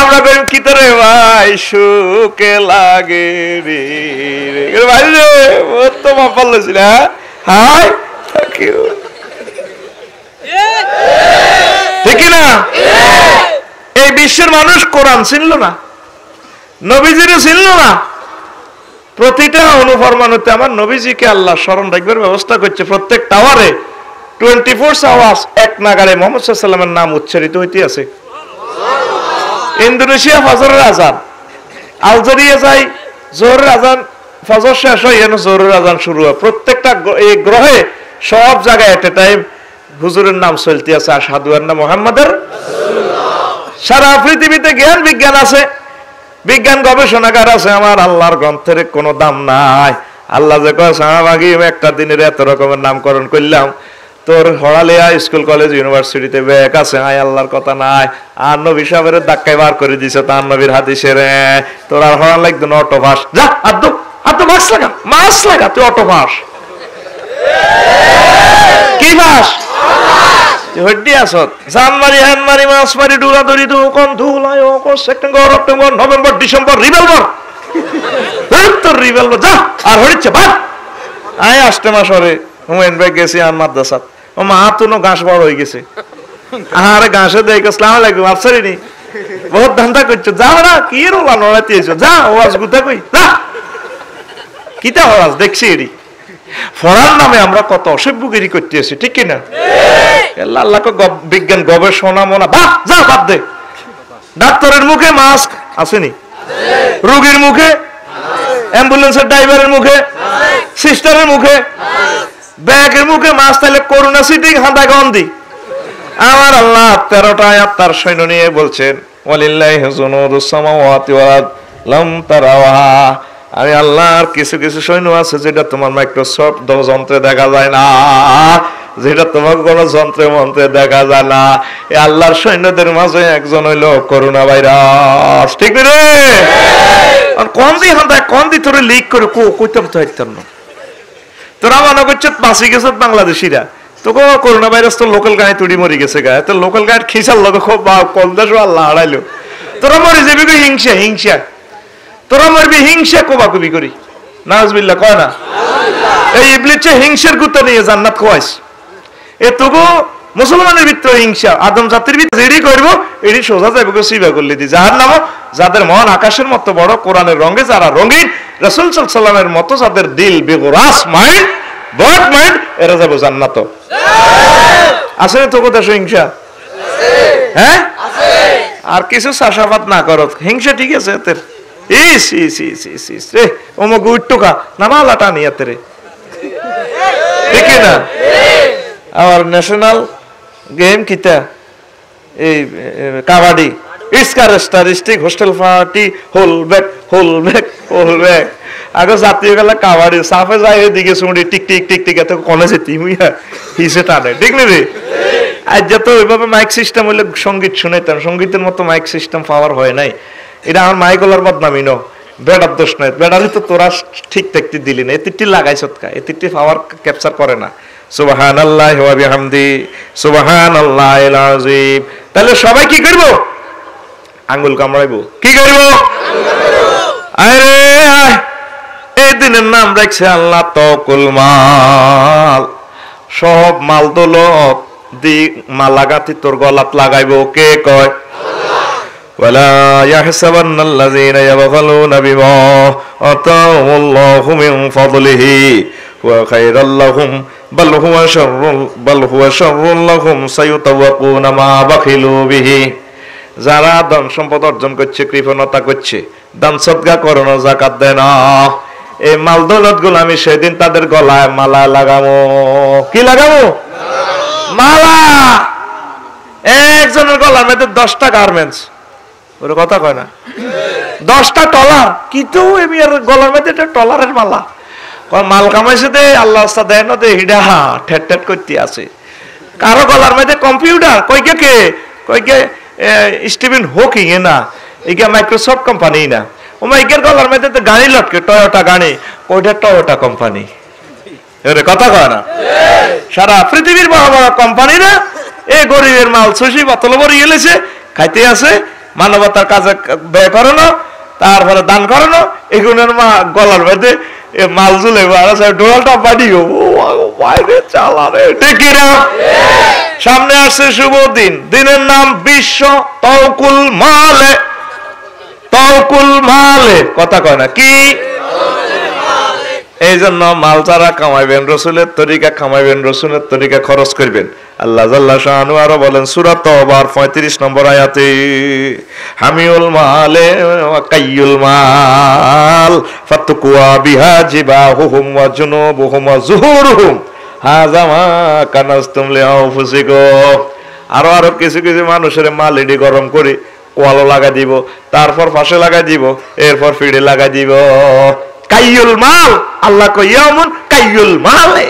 আমরা কইম কি তোরে ভাই সুকে লাগে রে ভাই রে, ও তো মাফাল লইছিল। হাই থ্যাংক ইউ, ঠিক না? এই বিশ্বের মানুষ কোরআন চিনল না, নবীজিরে চিনল না। প্রতিটা অনুফরমানতে আমার নবীজিকে আল্লাহ স্মরণ রাখবার ব্যবস্থা করছে। প্রত্যেক টাওয়ারে 24 আওয়াজ এক নাগারে মুহাম্মদ সাল্লাল্লাহু আলাইহি ওয়াসাল্লামের নাম উচ্চারিত হইতে আছে। ইন্দোনেশিয়া ফজরের আজান, আলজেরিয়া যাই জোহরের আজান, ফজর শেষ হয় যেন জোহরের আজান শুরু হয়। প্রত্যেকটা এই গ্রহে সব জায়গায় এট এ টাইম হুজুরের নাম চলতে আছে, আশহাদু আন্না মুহাম্মাদার রাসূলুল্লাহ। সারা পৃথিবীতে জ্ঞান বিজ্ঞান আছে, বিজ্ঞান গবেষণাগার আছে, আমার আল্লাহর গ্রন্থের কোনো দাম নাই। আল্লাহ যে কয় সাহাবাগি একটা দিনের এত রকমের নামকরণ করলাম, তোর হড়ালিয়া স্কুল কলেজ ইউনিভার্সিটিতে ব্যাগ আছে, আয় আল্লাহর কথা নাই। আর নবী সাহেবের ধাক্কায় বার করে দিছে তার নবীর হাদিসের, তোর আর হড়ান লাগতো না, অটো ফাঁস যা, আদু মাছ লাগা তুই অটো ফাঁস। কি ফাঁস? হড্ডি আসত জান মারি হ্যান মারি মাছ মারি ডুরা দড়ি দু কোন ধুলাই ও September October November December revolver, তোর রিভলভার যা আর হড়িচ্ছে ভাত। আয় 8 মাস হরে হুমায়ুন ভাই গেছি আর মাদ্রাসাত, ও মা তুনো ঘাস বড় হয়ে গেছে। আরে ঘাসে দেখ আসসালামু আলাইকুম আফসারিনি বহুত ধান্দা করছো, যাও না কি রোলা নড়াতে এসো, যা ওয়াজ গুতা কই যা কিতা ওয়াজ দেখছি। এরি ফরার নামে আমরা কত অসভ্যগিরি করতে আছি, ঠিক কিনা? আল্লাহকে বিজ্ঞান গবেষণা মনা বাহ যা বাদ দে। ডাক্তারের মুখে মাস্ক আসেনি, রোগীর মুখে, অ্যাম্বুলেন্সের ড্রাইভারের মুখে, সিস্টারের মুখে, ব্যাগের মুখে মাস্ক, তাহলে করোনা সিটিং হাঁদা গন্ধি। আমার আল্লাহ 13টা আয়াত তার সৈন্য নিয়ে বলছেন ওয়ালিল্লাহি জুনুদুস সামাওয়াতি ওয়াল আরদ লাম তারাওহা। আমি আল্লাহর কিছু কিছু সৈন্য আছে যেটা তোমার মাইক্রোসফট যন্ত্রে দেখা যায় না, যেটা তোমার কোন যন্ত্রে মন্ত্রে দেখা যায় না। এই আল্লাহর সৈন্যদের মাঝে একজন হইল করোনা ভাইরাস, ঠিক রে? কোন দি হান্দায় কোন দি তোরে লিক করে কইতাম তো হইতাম না। তোরা মনে করছ বাঁচি গেছে বাংলাদেশিরা, তো করোনা ভাইরাস তো লোকাল গায়ে তুড়ি মরি গেছে গায়ে, তো লোকাল গায়ে খিসার লগে খুব কম দেশ আল্লাহ হারাইলো। তোরা মরে যাবি হিংসা হিংসা, তোরা মরবি হিংসা কোবাকুবি করি, নাউজুবিল্লাহ কয় না? এই ইবলিস হিংসার গুতা নিয়ে জান্নাত খোয়াইস এতগো মুসলমানের ভিতরে হিংসা আদম জাতির ভিতরে যেটি করবো এটি সোজা যাইব সিবা করলে দি যার নাম যাদের মন আকাশের মতো বড় কোরআনের রঙে যারা রঙিন রাসূল সাল্লাল্লাহু আলাইহি ওয়াসাল্লামের মতো যাদের দিল বেগরাস মাইন্ড ব্রড মাইন্ড এরা যাবে জান্নাত আছে তো কোথা হিংসা হ্যাঁ আর কিছু চাষাবাদ না করো হিংসা ঠিক আছে এদের ইস ইস ইস ইস ইস রে অমুক উঠটোকা নামালা টানিয়াতে রে ঠিক না আর ন্যাশনাল গেম কিতা এই কাবাডি ইস্কারেস্টারিস্টিক হোস্টেল পার্টি হোল ব্যাক আগে জাতীয় খেলা কাবাডি সাফে যায় এদিকে শুনি টিক টিক টিক টিক এত কনে যেতি মুইয়া হিসে টানে ঠিক না রে আজ যত ওইভাবে মাইক সিস্টেম হইলে সঙ্গীত শুনাইতাম সঙ্গীতের মতো মাইক সিস্টেম পাওয়ার হয় নাই এটা আমার মাইকলার বদনামি ন বেড়ার দোষ নাই বেড়ালি তো তোরা ঠিক থাকতে দিলি না এতিরটি লাগাইছ কা এতিরটি পাওয়ার ক্যাপচার করে না সুবহানাল্লাহি ওয়া বিহামদি সুবহানাল্লাহিল আযীম তাহলে সবাই কি করব আঙ্গুল কামড়াইবো কি করব আরে এই দিনের নাম রাখছে আল্লাহ তাওকুল মাল সব মাল দৌলত দি মালাগাতি তোর গলাত লাগাইবো কে কয় ওয়ালা ইয়াহসাবান্নাল্লাযীনা ইয়াবখালুনা বিমা আতাহুল্লাহু মিন ফাদলিহি ওয়া খায়রাল লাহুম বাল হুয়া শাররুল লাহুম সায়ুতাওয়াকুনা মা বাখিলু বিহি যারা ধন সম্পদ অর্জন করছে কৃপণতা করছে দান সদকা করে না যাকাত দেয় না এই মাল দৌলত গুলো আমি সেদিন তাদের গলায় মালা লাগাবো কি লাগাবো মালা একজনের গলার মধ্যে 10টা গার্মেন্টস ওর কথা কয় না 10টা টলার কিন্তু এমনি গলার মধ্যে একটা টলারের মালা মাল কামাইছে দে আল্লাহ দেয় না দে হিডা ঠেট ঠেট করতে আছে কারো গলার মধ্যে কম্পিউটার কইকে স্টিভেন হকিং এ না এগা মাইক্রোসফট কোম্পানি না ও মাইকের গলার মধ্যে তো গাড়ি লটকে টয়োটা গাড়ি ওইটা টয়োটা কোম্পানি এর কথা কয় না সারা পৃথিবীর বড় বড় কোম্পানিরা এই গরিবের মাল সুশি বোতল ভরে গেলেছে খাইতে আছে মানবতার কাজে ব্যয় করে না তারপরে দান করে না এগুলোর মা গলার মধ্যে মাল ঝুলে ডোলাটা বাড়ি বাইরে চালারে ঠিক না সামনে আসছে শুভ দিন দিনের নাম বিশ্ব তাওকুল মালে কথা কয় না কি এই জন্য মাল চারা কামাইবেন রসুলের তরিকা খামাইবেন রসুলের তরিকা খরচ করবেন আল্লাহ জাল্লা শাহানু আরো বলেন সূরা তাওবার 35 নম্বর আয়াতে হামিউল মালে ওয়া কাইয়ুল মাল ফাতকুয়া বিহা জিবাহুম ওয়া জুনুবুহুম ওয়া যুহুরুহুম হাযা মা কানাসতুম লিআনফুসিকুম আরো কিছু মানুষের মাল এডি গরম করে কোয়ালো লাগা দিব তারপর পাশে লাগা দিব এরপর ফিডে লাগা দিব কাইয়ুল মাল আল্লাহ কইয়ামুন কাইয়ুল মালে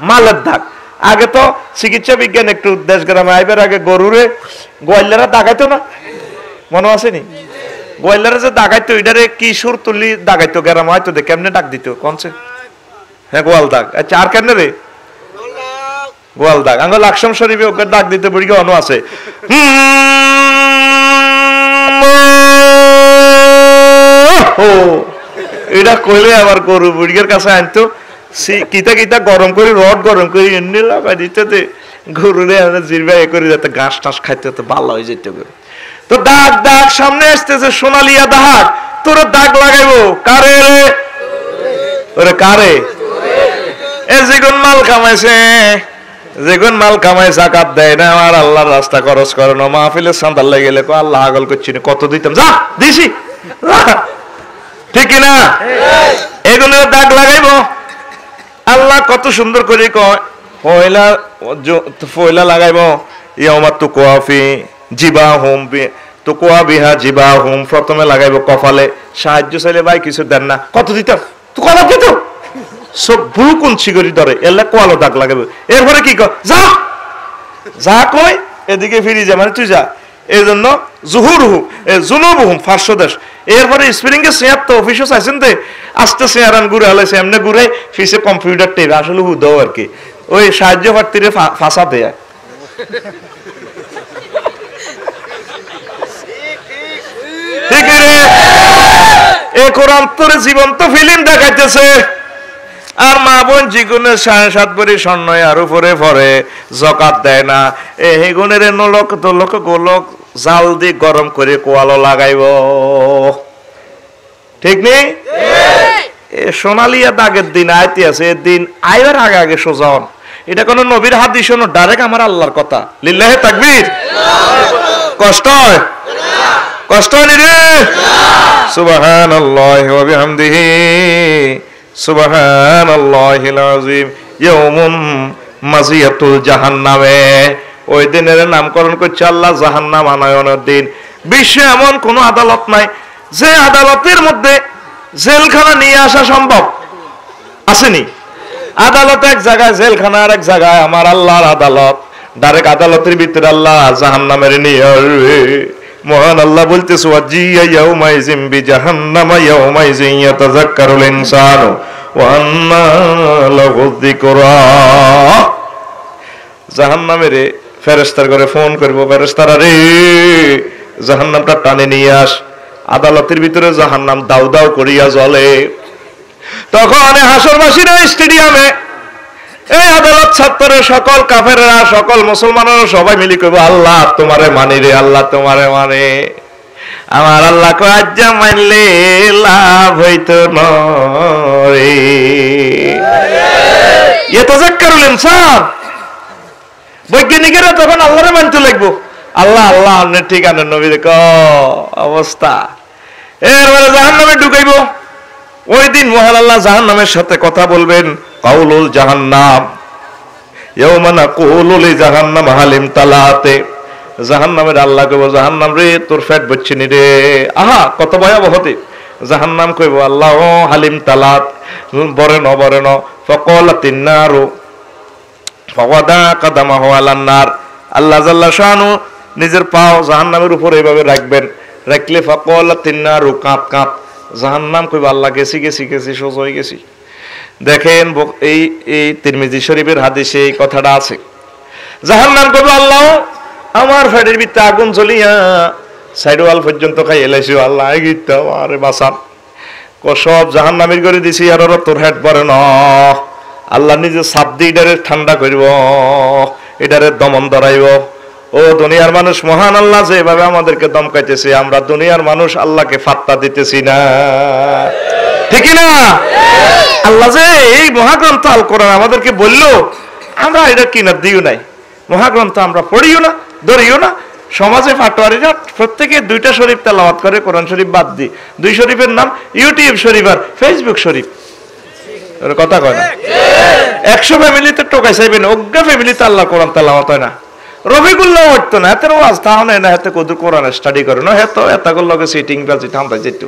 মালের দাগ আগে তো চিকিৎসা বিজ্ঞান একটু দেশ গ্রামে আইবার আগে গরুরে গোয়াল্লারা দাগাইতো না মনে আসেনি গোয়াল্লারা যে দাগাইতো এটারে কি সুর তুলি দাগাইতো গ্রামে হয়তো দে কেমনে ডাক দিত কোনছে হ্যাঁ গোয়াল দাগ আচ্ছা আর কেন রে গোয়াল দাগ আঙ্গ লাকসাম শরীফে ওকে ডাক দিতে বুড়িকে অন আছে এটা কইলে আবার গরু বুড়ির কাছে আনতো কিতা গরম করে রড গরম করে এমনি লাগাই দিতে গরুরে জিরবা এ করে যাতে ঘাস টাস খাইতে ভালো হয়ে যেত তো দাগ সামনে আসতেছে সোনালিয়া দাগ তোর দাগ লাগাইবো কারে রে ওরে কারে এ যেগুন মাল কামাইছে জাকাত দেয় না আর আল্লাহর রাস্তা খরচ করে না মাহফিলের সান্দাল লাগে গেলে আল্লাহ আগল করছি কত দিতাম যা দিছি ঠিক না এগুলো দাগ লাগাইবো আল্লাহ কত সুন্দর করে কয় পয়লা লাগাইবো ইয়াউমা তুকওয়া ফি জিবাহুম তুকওয়া বিহা জিবাহুম প্রথমে লাগাইবো কপালে সাহায্য চাইলে ভাই কিছু দেন না কত দিতাম তো কত দিত সব ভুল কোন ছিগরি ধরে এলা কোয়ালো দাগ লাগাইবো এরপরে কি কয় যা কয় এদিকে ফিরে যা মানে তুই যা এই জন্য জুনুবুহুম ফারসদেশ এরপরে স্প্রিং এর চেয়ার তো অফিসে চাইছেন তে আস্তে চেয়ারান ঘুরে হালাইছে এমনি ঘুরে ফিসে কম্পিউটার টেবে আসলে হুদাও আর কি ওই সাহায্য প্রার্থীরে ফাঁসা দেয় ঠিক রে এ কোরআন তোর জীবন্ত ফিল্ম দেখাইতেছে আর মা বোন জীবনের 7.5 ভরি স্বর্ণ আর উপরে পরে যাকাত দেয় না, এই গুণের নলক দলক গোলক জাল দিয়ে গরম করে কোয়ালো লাগাইব, ঠিক নেই? সোনালিয়া দাগের দিন আইতে আছে, এর দিন আইবার আগে আগে সোজান। এটা কোন নবীর হাদিস শোনো, ডাইরেক্ট আমার আল্লাহর কথা। লিল্লাহে তাকবীর। কষ্ট হয়? কষ্ট হয়নি রে? সুবহানাল্লাহি ওয়া বিহামদিহি সুবহানাল্লাহিল আযীম। ইয়াউমুন মাজিয়াতুল জাহান্নামে, ওই দিনের নামকরণ করছে আল্লাহ জাহান্নাম আনয়নের দিন। বিশ্বে এমন কোন আদালত নাই যে আদালতের মধ্যে জেলখানা নিয়ে আসা সম্ভব, আসেনি? আদালত এক জায়গায়, জেলখানা আর এক জায়গায়। আমার আল্লাহর আদালত, ডাইরেক্ট আদালতের ভিতরে আল্লাহ জাহান্নামের নিয়ে আসবে। মহান আল্লাহ বলতেছে ওয়াজিয়া ইয়াউমাইজিম বিজাহান্নামা ইয়াউমাইজিন ইয়াতাযাক্কারুল ইনসানু ওয়া আন্না লাহু যিকরা। জাহান্নামের ফেরেশতার করে ফোন করব, ফেরেশতারা রে জাহান্নামটা টানে নিয়ে আস। আদালতের ভিতরে জাহান্নাম দাউ দাউ করিয়া জ্বলে। তখন হাসরবাসীরা স্টেডিয়ামে, এই আদালত ছাত্রের সকল কাফেররা, সকল মুসলমানেরা সবাই মিলি কইব আল্লাহ তোমারে মানি রে, আল্লাহ তোমারে মানে। আমার আল্লাহ কয় আজ্জা মানলে লাভ হইতো নরে। ইয়াতাযাক্কারুল ইনসান, বৈজ্ঞানিকেরা তখন আল্লাহরে মানতে লাগবো। আল্লাহ আল্লাহ আনের ঠিকানা নবী দেখ অবস্থা। এরপরে জাহান্নামে ঢুকাইব। ওই দিন মহান আল্লাহ জাহান্নামের সাথে কথা বলবেন। কাউলুল জাহান্নাম ইয়াউমা নাকুলু লি জাহান্নাম হালিম তালাতে। জাহান্নামের আল্লাহ কইব জাহান্নাম রে তোর পেট ভরছে নি রে। আহা কত ভয়াবহতি। জাহান্নাম কইব আল্লাহ ও হালিম তালাত, বরে ন বরে ন। ফাকালাতিন নারু ফাওয়াদা কাদামাহু আলান নার। আল্লাহ জাল্লা শানু নিজের পাও জাহান্নামের উপর এইভাবে রাখবেন, রাখলে ফাকালাতিন নারু কাঁপ কাঁপ। জাহান্নাম কইব আল্লাহ গেছি গেছি গেছি, সোজা হয়ে গেছি। দেখেন এই তিরমিজি শরীফের হাদিসে এই কথাটা আছে। জাহান্নাম কইব আল্লাহ আমার পেটের ভিতরে আগুন জ্বলিয়া সাইডওয়াল পর্যন্ত খাই এলাইছি, আল্লাহ গিতা আরে বাঁচান। সব জাহান্নামের করে দিছি, আর তোর হেড পরে ন। আল্লাহ নিজে সাপ দিয়ে এটারে ঠান্ডা করব, এটারে দমন ধরাইব। ও দুনিয়ার মানুষ, মহান আল্লাহ যেভাবে আমাদেরকে দমকাইতেছে, আমরা দুনিয়ার মানুষ আল্লাহকে ফাত্তা দিতেছি না, ঠিক না? আল্লাহ যে এই মহাগ্রন্থ আল কোরআন আমাদেরকে বললো, আমরা এটা কিনা দিও নাই। মহাগ্রন্থ আমরা পড়িও না, ধরিও না। সমাজে ফাটোয়ারিরা প্রত্যেকে 2টা শরীফ তেলাওয়াত করে, কোরআন শরীফ বাদ দি। 2 শরীফের নাম ইউটিউব শরীফ আর ফেসবুক শরীফ। কথা কয় না? 100 ফ্যামিলিতে টোকাই চাইবেন, অজ্ঞা ফ্যামিলিতে আল্লাহ কোরআন তেলাওয়াত হয় না। রবিকুল্লাহ হতো না, এত ওয়াজ তাহলে না, এত কদু কোরআন স্টাডি করে না, এত এতগুলো লগে সিটিং বাজি ঠান্ডা যেত,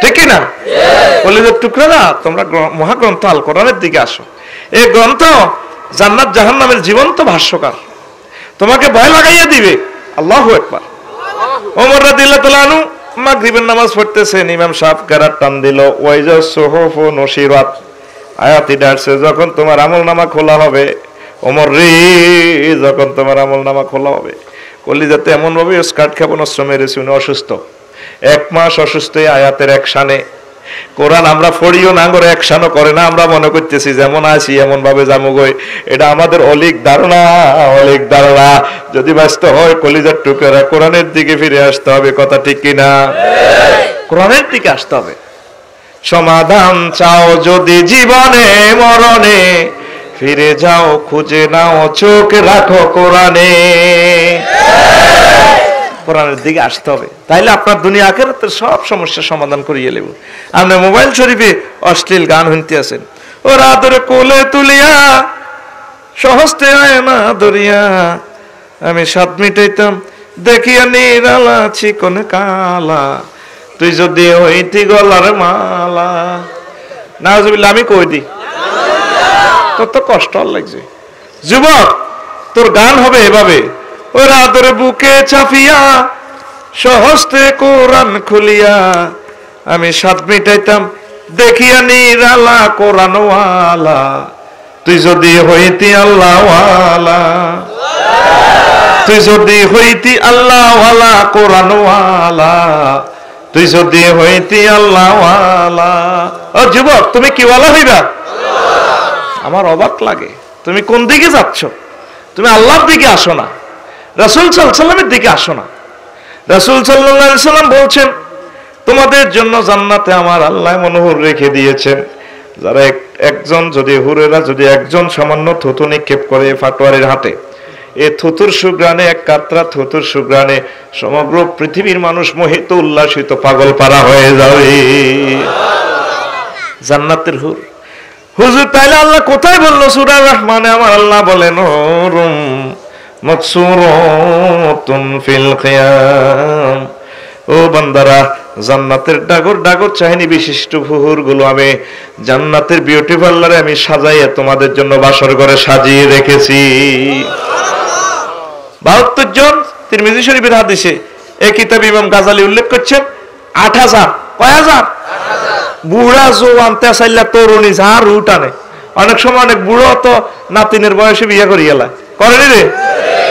ঠিক না? কলিজার টুকরা, তোমরা মহাগ্রন্থ আল কোরআনের দিকে আসো। এই গ্রন্থ জান্নাত জাহান্নামের জীবন্ত ভাষ্যকার, তোমাকে ভয় লাগাইয়া দিবে। আল্লাহু আকবার। ওমর রাদিয়াল্লাহু তাআলা আনহু মাগরিবের নামাজ পড়তেছেন, ইমাম সাহেব কেরাত টান দিল, ওয়াইজা সুহুফু নশিরাত। আয়াতি ডাকছে যখন তোমার আমলনামা খোলা হবে, ওমর রে যখন তোমার আমলনামা খোলা হবে। কলিজাতে এমন ভাবে স্কার্ট ক্ষেপণাস্ত্র মেরেছে, উনি অসুস্থ, 1 মাস অসুস্থ। আয়াতের একশানে কোরআন আমরা পড়িও না করে একশানও করে না, আমরা মনে করতেছি যেমন আছি এমন ভাবে জামুগই। এটা আমাদের অলিক ধারণা, অলিক ধারণা। যদি বাস্তব হয় কলিজার টুকরা কোরআনের দিকে ফিরে আসতে হবে, কথা ঠিক কিনা? কোরআনের দিকে আসতে হবে। সমাধান চাও যদি জীবনে মরণে, ফিরে যাও খুঁজে নাও চোখ রাখো কোরআনে। কোরআনের দিকে আসতে হবে, তাইলে আপনার দুনিয়া আখিরাতের সব সমস্যার সমাধান করিয়ে নেব। আপনি মোবাইল শরীফে অশ্লীল গান শুনতে আছেন, ওরা ধরে কোলে তুলিয়া সহস্তে হয় না দরিয়া, আমি স্বাদ মিটাইতাম দেখিয়া নিরালা চিকন কালা, তুই যদি হইতি গলার মালা। নাউজুবিল্লাহ, আমি কই দি, তোর তো কষ্ট লাগছে। যুবক, তোর গান হবে এভাবে, ওরা ধরে বুকে চাপিয়া সহস্তে কোরআন খুলিয়া, আমি স্বাদ মিটাইতাম দেখিয়া নিরালা কোরআনওয়ালা, তুই যদি হইতি আল্লাহওয়ালা, তুই যদি হইতি আল্লাহওয়ালা কোরআনওয়ালা, তুই যদি হইতি আল্লাহওয়ালা। ও যুবক, তুমি কি ওয়ালা হইবা? আমার অবাক লাগে, তুমি কোন দিকে যাচ্ছ? তুমি আল্লাহর দিকে আসো না, রাসূল সাল্লাল্লাহু আলাইহি ওয়াসাল্লামের দিকে আসো না। রাসূল সাল্লাল্লাহু আলাইহি ওয়াসাল্লাম বলছেন, তোমাদের জন্য জান্নাতে আমার আল্লাহ মনোহর রেখে দিয়েছেন, যারা একজন যদি হুরেরা যদি একজন সামান্য থুতু নিক্ষেপ করে ফাটোয়ারির হাতে, এই থুতুর সুগ্রানে, এক কাতরা থুতুর সুগ্রানে সমগ্র পৃথিবীর মানুষ মোহিত উল্লাসিত পাগল পারা হয়ে যাবে। জান্নাতের হুর। হুজুর তাইলে আল্লাহ কোথায় বললো? সূরা রহমানে আমার আল্লাহ বলেন, হুরুম মাকসুরাতুন ফিল খিয়াম। ও বান্দারা, জান্নাতের ডাগর ডাগর চাহিনী বিশিষ্ট হুর গুলো আমি জান্নাতের বিউটি পার্লারে আমি সাজাইয়া তোমাদের জন্য বাসর ঘরে সাজিয়ে রেখেছি। 72 জন তিরমিজি শরীফের হাদিসে এই কিতাব ইমাম গাজালি উল্লেখ করছেন 8000। কয় হাজার? বুড়া জোয়ান তেসাইল্লা তরুণী যার উঠানে। অনেক সময় অনেক বুড়ো তো নাতিনের বয়সে বিয়ে করি গেলা করেনি রে,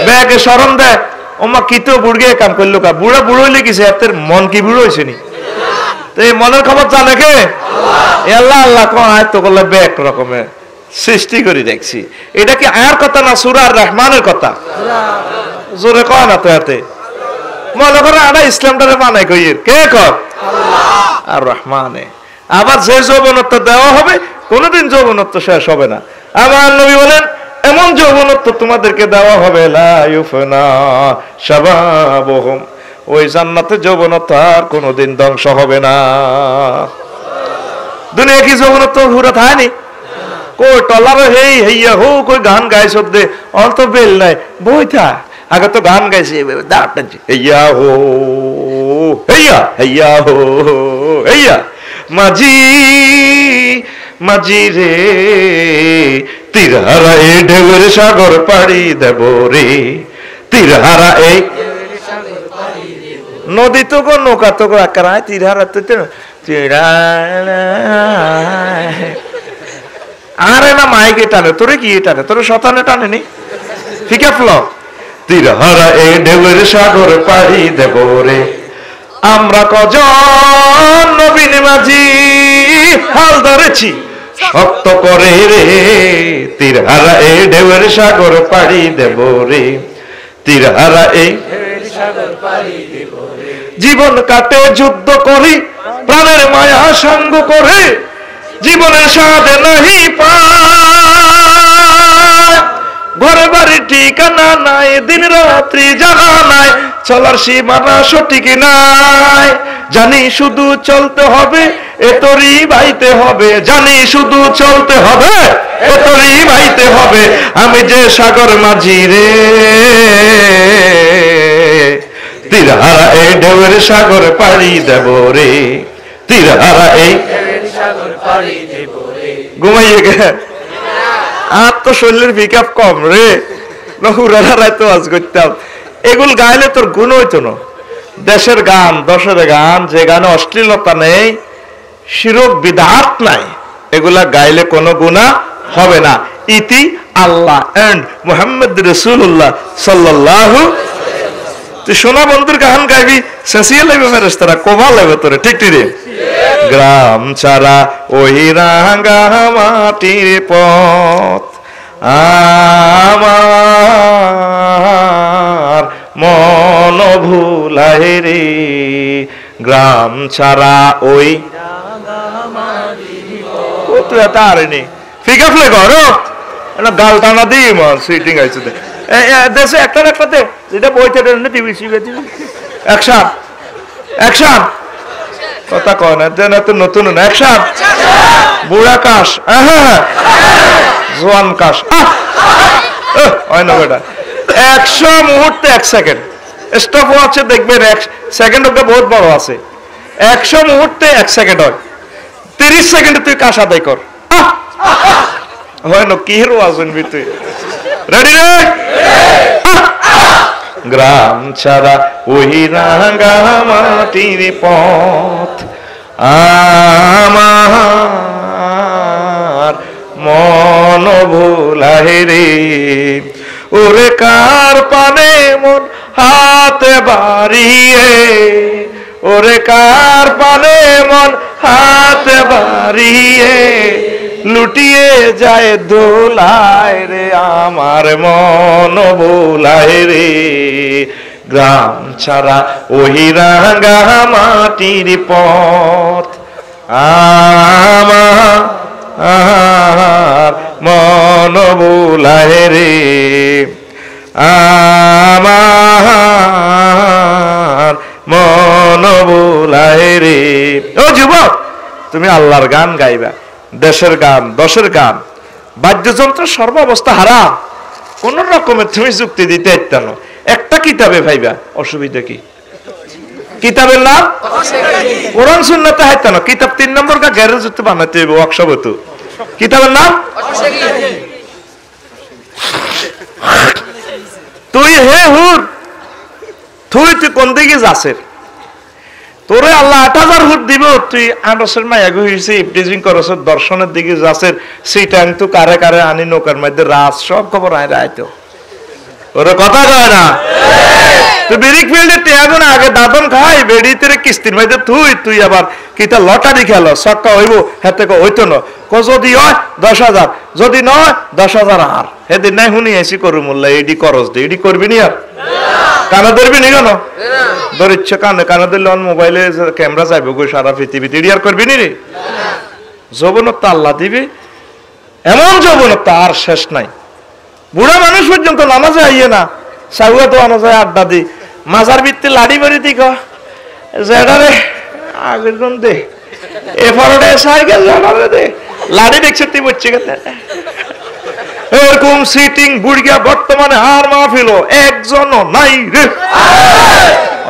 ব্যাগে শরম দেয়, ওমা কি তো বুড়গে কাম করলো কা। বুড়া বুড়ো হইলে কিছু এর মন কি বুড়ো হয়েছে নি? তো এই মনের খবর জানে কে? আল্লাহ। আল্লাহ কোন আয়ত্ত করলে ব্যাগ রকমের সৃষ্টি করে দেখছি। এটা কি আয়ার কথা না সূরা রহমানের কথা? জোরে কয় না তো এতে মনে করে আড়া ইসলামটারে মানাই কই কে কর? আর রহমানে। আবার যে যৌবনত্ব দেওয়া হবে কোনোদিন যৌবনত্ব শেষ হবে না। আমার নবী বলেন, এমন যৌবনত্ব তোমাদেরকে দেওয়া হবে লা ইউফনা শাবাবুহুম, ওই জান্নাতে যৌবনত্ব আর কোনোদিন ধ্বংস হবে না। দুনিয়া কি যৌবনত্ব হুরা থায়নি? কই টলার হেই হেইয়া হো কই গান গাই সদ্দে অন্ত বেল নাই বইতা। আগে তো গান গাইছে দাঁড় হেইয়া হো হেইয়া হেইয়া হো হেইয়া মাঝি মাঝি রে তীরহারা এ ঢেউয়ের সাগর পাড়ি দেব রে, তীরহারা এ নদী তো গো নৌকা তো গো আকারায় তীরহারা তো আরে না মাইকে টানে, তোরে কি টানে? তোরে শতানে টানে নি ফিকা ফ্ল। তীরহারা এ ঢেউয়ের সাগর পাড়ি দেব রে, আমরা কজন নবীন মাঝি হাল ধরেছি শক্ত করে রে, তীরহারা এ ঢেউয়ের সাগর পাড়ি দেব রে, তীরহারা এ জীবন কাটে যুদ্ধ করি প্রাণের মায়া সঙ্গ করে, জীবনের স্বাদ নাহি পায়, ঘরে বাড়ি ঠিকানা নাই, দিন রাত্রি জানা নাই, চলার সীমানা সঠিক নাই, জানি শুধু চলতে হবে এতরি বাইতে হবে, জানি শুধু চলতে হবে এতরি বাইতে হবে, আমি যে সাগর মাঝি রে, তীরহারা এই ঢেউয়ের সাগর পাড়ি দেব রে, তীরহারা এই ঘুমাইয়ে গে আর তো শরীরের পিকআপ কম রে, নহুরারা রাইতো আজ করতাম। এগুলো গাইলে তোর গুণ হইতো না। দেশের গান, দশের গান, যে গানে অশ্লীলতা নেই, শিরক বিদআত নাই, এগুলা গাইলে কোনো গুনাহ হবে না। ইতি আল্লাহ এন্ড মুহাম্মদ রাসূলুল্লাহ সাল্লাল্লাহু। তুই সোনা বন্ধুর গান গাইবি শেষিয়ে লাগবে ফেরেশতারা, কোভা লাগবে তোরে, ঠিক রে? গ্রাম ছাড়া ওই রাঙা মাটির পথ আমার মন ভুলায় রে, গ্রাম ছাড়া ওই তুই এত আরেনি ফিকা ফ্লে করো গাল টানা দিই মন সুইটিং আইছে দেশে একটা একটাতে যেটা বইতে টিভি শিখে দিবি অ্যাকশন অ্যাকশন কথা কয় না দেন এত নতুন না অ্যাকশন বুড়া কাশ জোয়ান কাশ হয় না বেটা 100 মুহূর্তে 1 সেকেন্ড স্টপ আছে দেখবেন 1 সেকেন্ড ওকে বহুত বড় আছে 100 মুহূর্তে 1 সেকেন্ড হয় 30 সেকেন্ডে তুই কাশ আদায় কর হয় না কি হিরো আছেন তুই রেডি রে গ্রাম ছাড়া ওই রাঙা মাটির পথ আমার মন ভোলায় রে ওরে কার পানে মন হাতে বাড়িয়ে ওরে কার পানে মন হাত বাড়িয়ে লুটিয়ে যায় দোলায় রে আমার মন ভোলায় রে গ্রাম ছাড়া ওই রাঙা মাটির পথ আমার মন ভোলায় রে আমার মন ভোলায় রে। ও যুবক, তুমি আল্লাহর গান গাইবা, দেশের গান, দশের গান, বাদ্যযন্ত্র সর্বাবস্থা হারাম। কোন রকমের তুমি যুক্তি দিতে ইত্যানো একটা কিতাবে ভাইবা, অসুবিধা কি? কিতাবের নাম কোরআন সুন্নাতে হাইতানো। কিতাব 3 নম্বর কা গ্যারেজ হতে বানাতে হবে ওয়ার্কশপ হতো। কিতাবের নাম তুই হে হুর, তুই কোন দিকে যাসের? তোরে আল্লাহ 8000 হুর দিব, তুই আনসের মায়া গইছে ইপটিজিং করছ দর্শনের দিকে যাসের। সেটা কিন্তু কারে কারে আনি নৌকার মধ্যে রাজ সব খবর আয় রাইতো। ওরে কথা কয় না। তুই বিরিক ফিল্ডে টেয়াগুন আগে দাদন খাই বেড়িতে কিস্তির মধ্যে তুই আবার কিতা লটারি খেলো সক্কা হইব হেতে হইতো না। যদি হয় 10,000, যদি নয় 10,000 আর হেদিন নাই শুনি এসি করু মোল্লা এডি করস দে, এডি করবি নি আর কানা ধরবি নি কেন? ধর ইচ্ছে কানা ধরলে মোবাইলে ক্যামেরা যাইব গো সারা পৃথিবীতে, এডি আর করবি নি রে? যৌবনত আল্লাহ দিবি, এমন যৌবনত আর শেষ নাই। বুড়া মানুষ পর্যন্ত নামাজে আইয়ে না, সাউয়া তো আনা যায় আড্ডা দি মাজার ভিত্তি লাড়ি বাড়ি দি কডারে আগের জন দে এফারোডে সাইকেল জানারে দে লাড়ি দেখছে তুই বলছে এরকম সিটিং বুড়িয়া বর্তমানে আর মাহফিল একজনও নাই রে।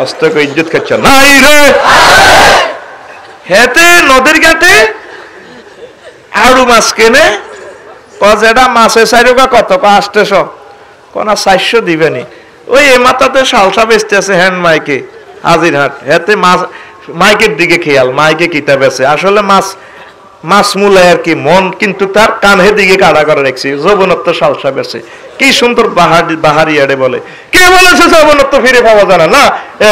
অস্তে কো ইজ্জত খাচ্ছে নাই রে। হেতে নদীর ঘাটে আড়ু মাছ কেনে যেটা মাছে চাইরোগা কত 800 কোনা 400 দিবেনি। ওই এ মাথাতে সালসা বেচতে আছে হ্যান্ড মাইকে হাজিরহাট, হেতে মাছ মাইকের দিকে খেয়াল, মাইকে কিতা বেছে আসলে মাছ মূলায় আর কি মন, কিন্তু তার কানের দিকে কাড়া করে রাখছি। যৌবনত্ব সালসা বেছে কি সুন্দর বাহারি আড়ে বলে। কে বলেছে যৌবনত্ব ফিরে পাওয়া যায় না?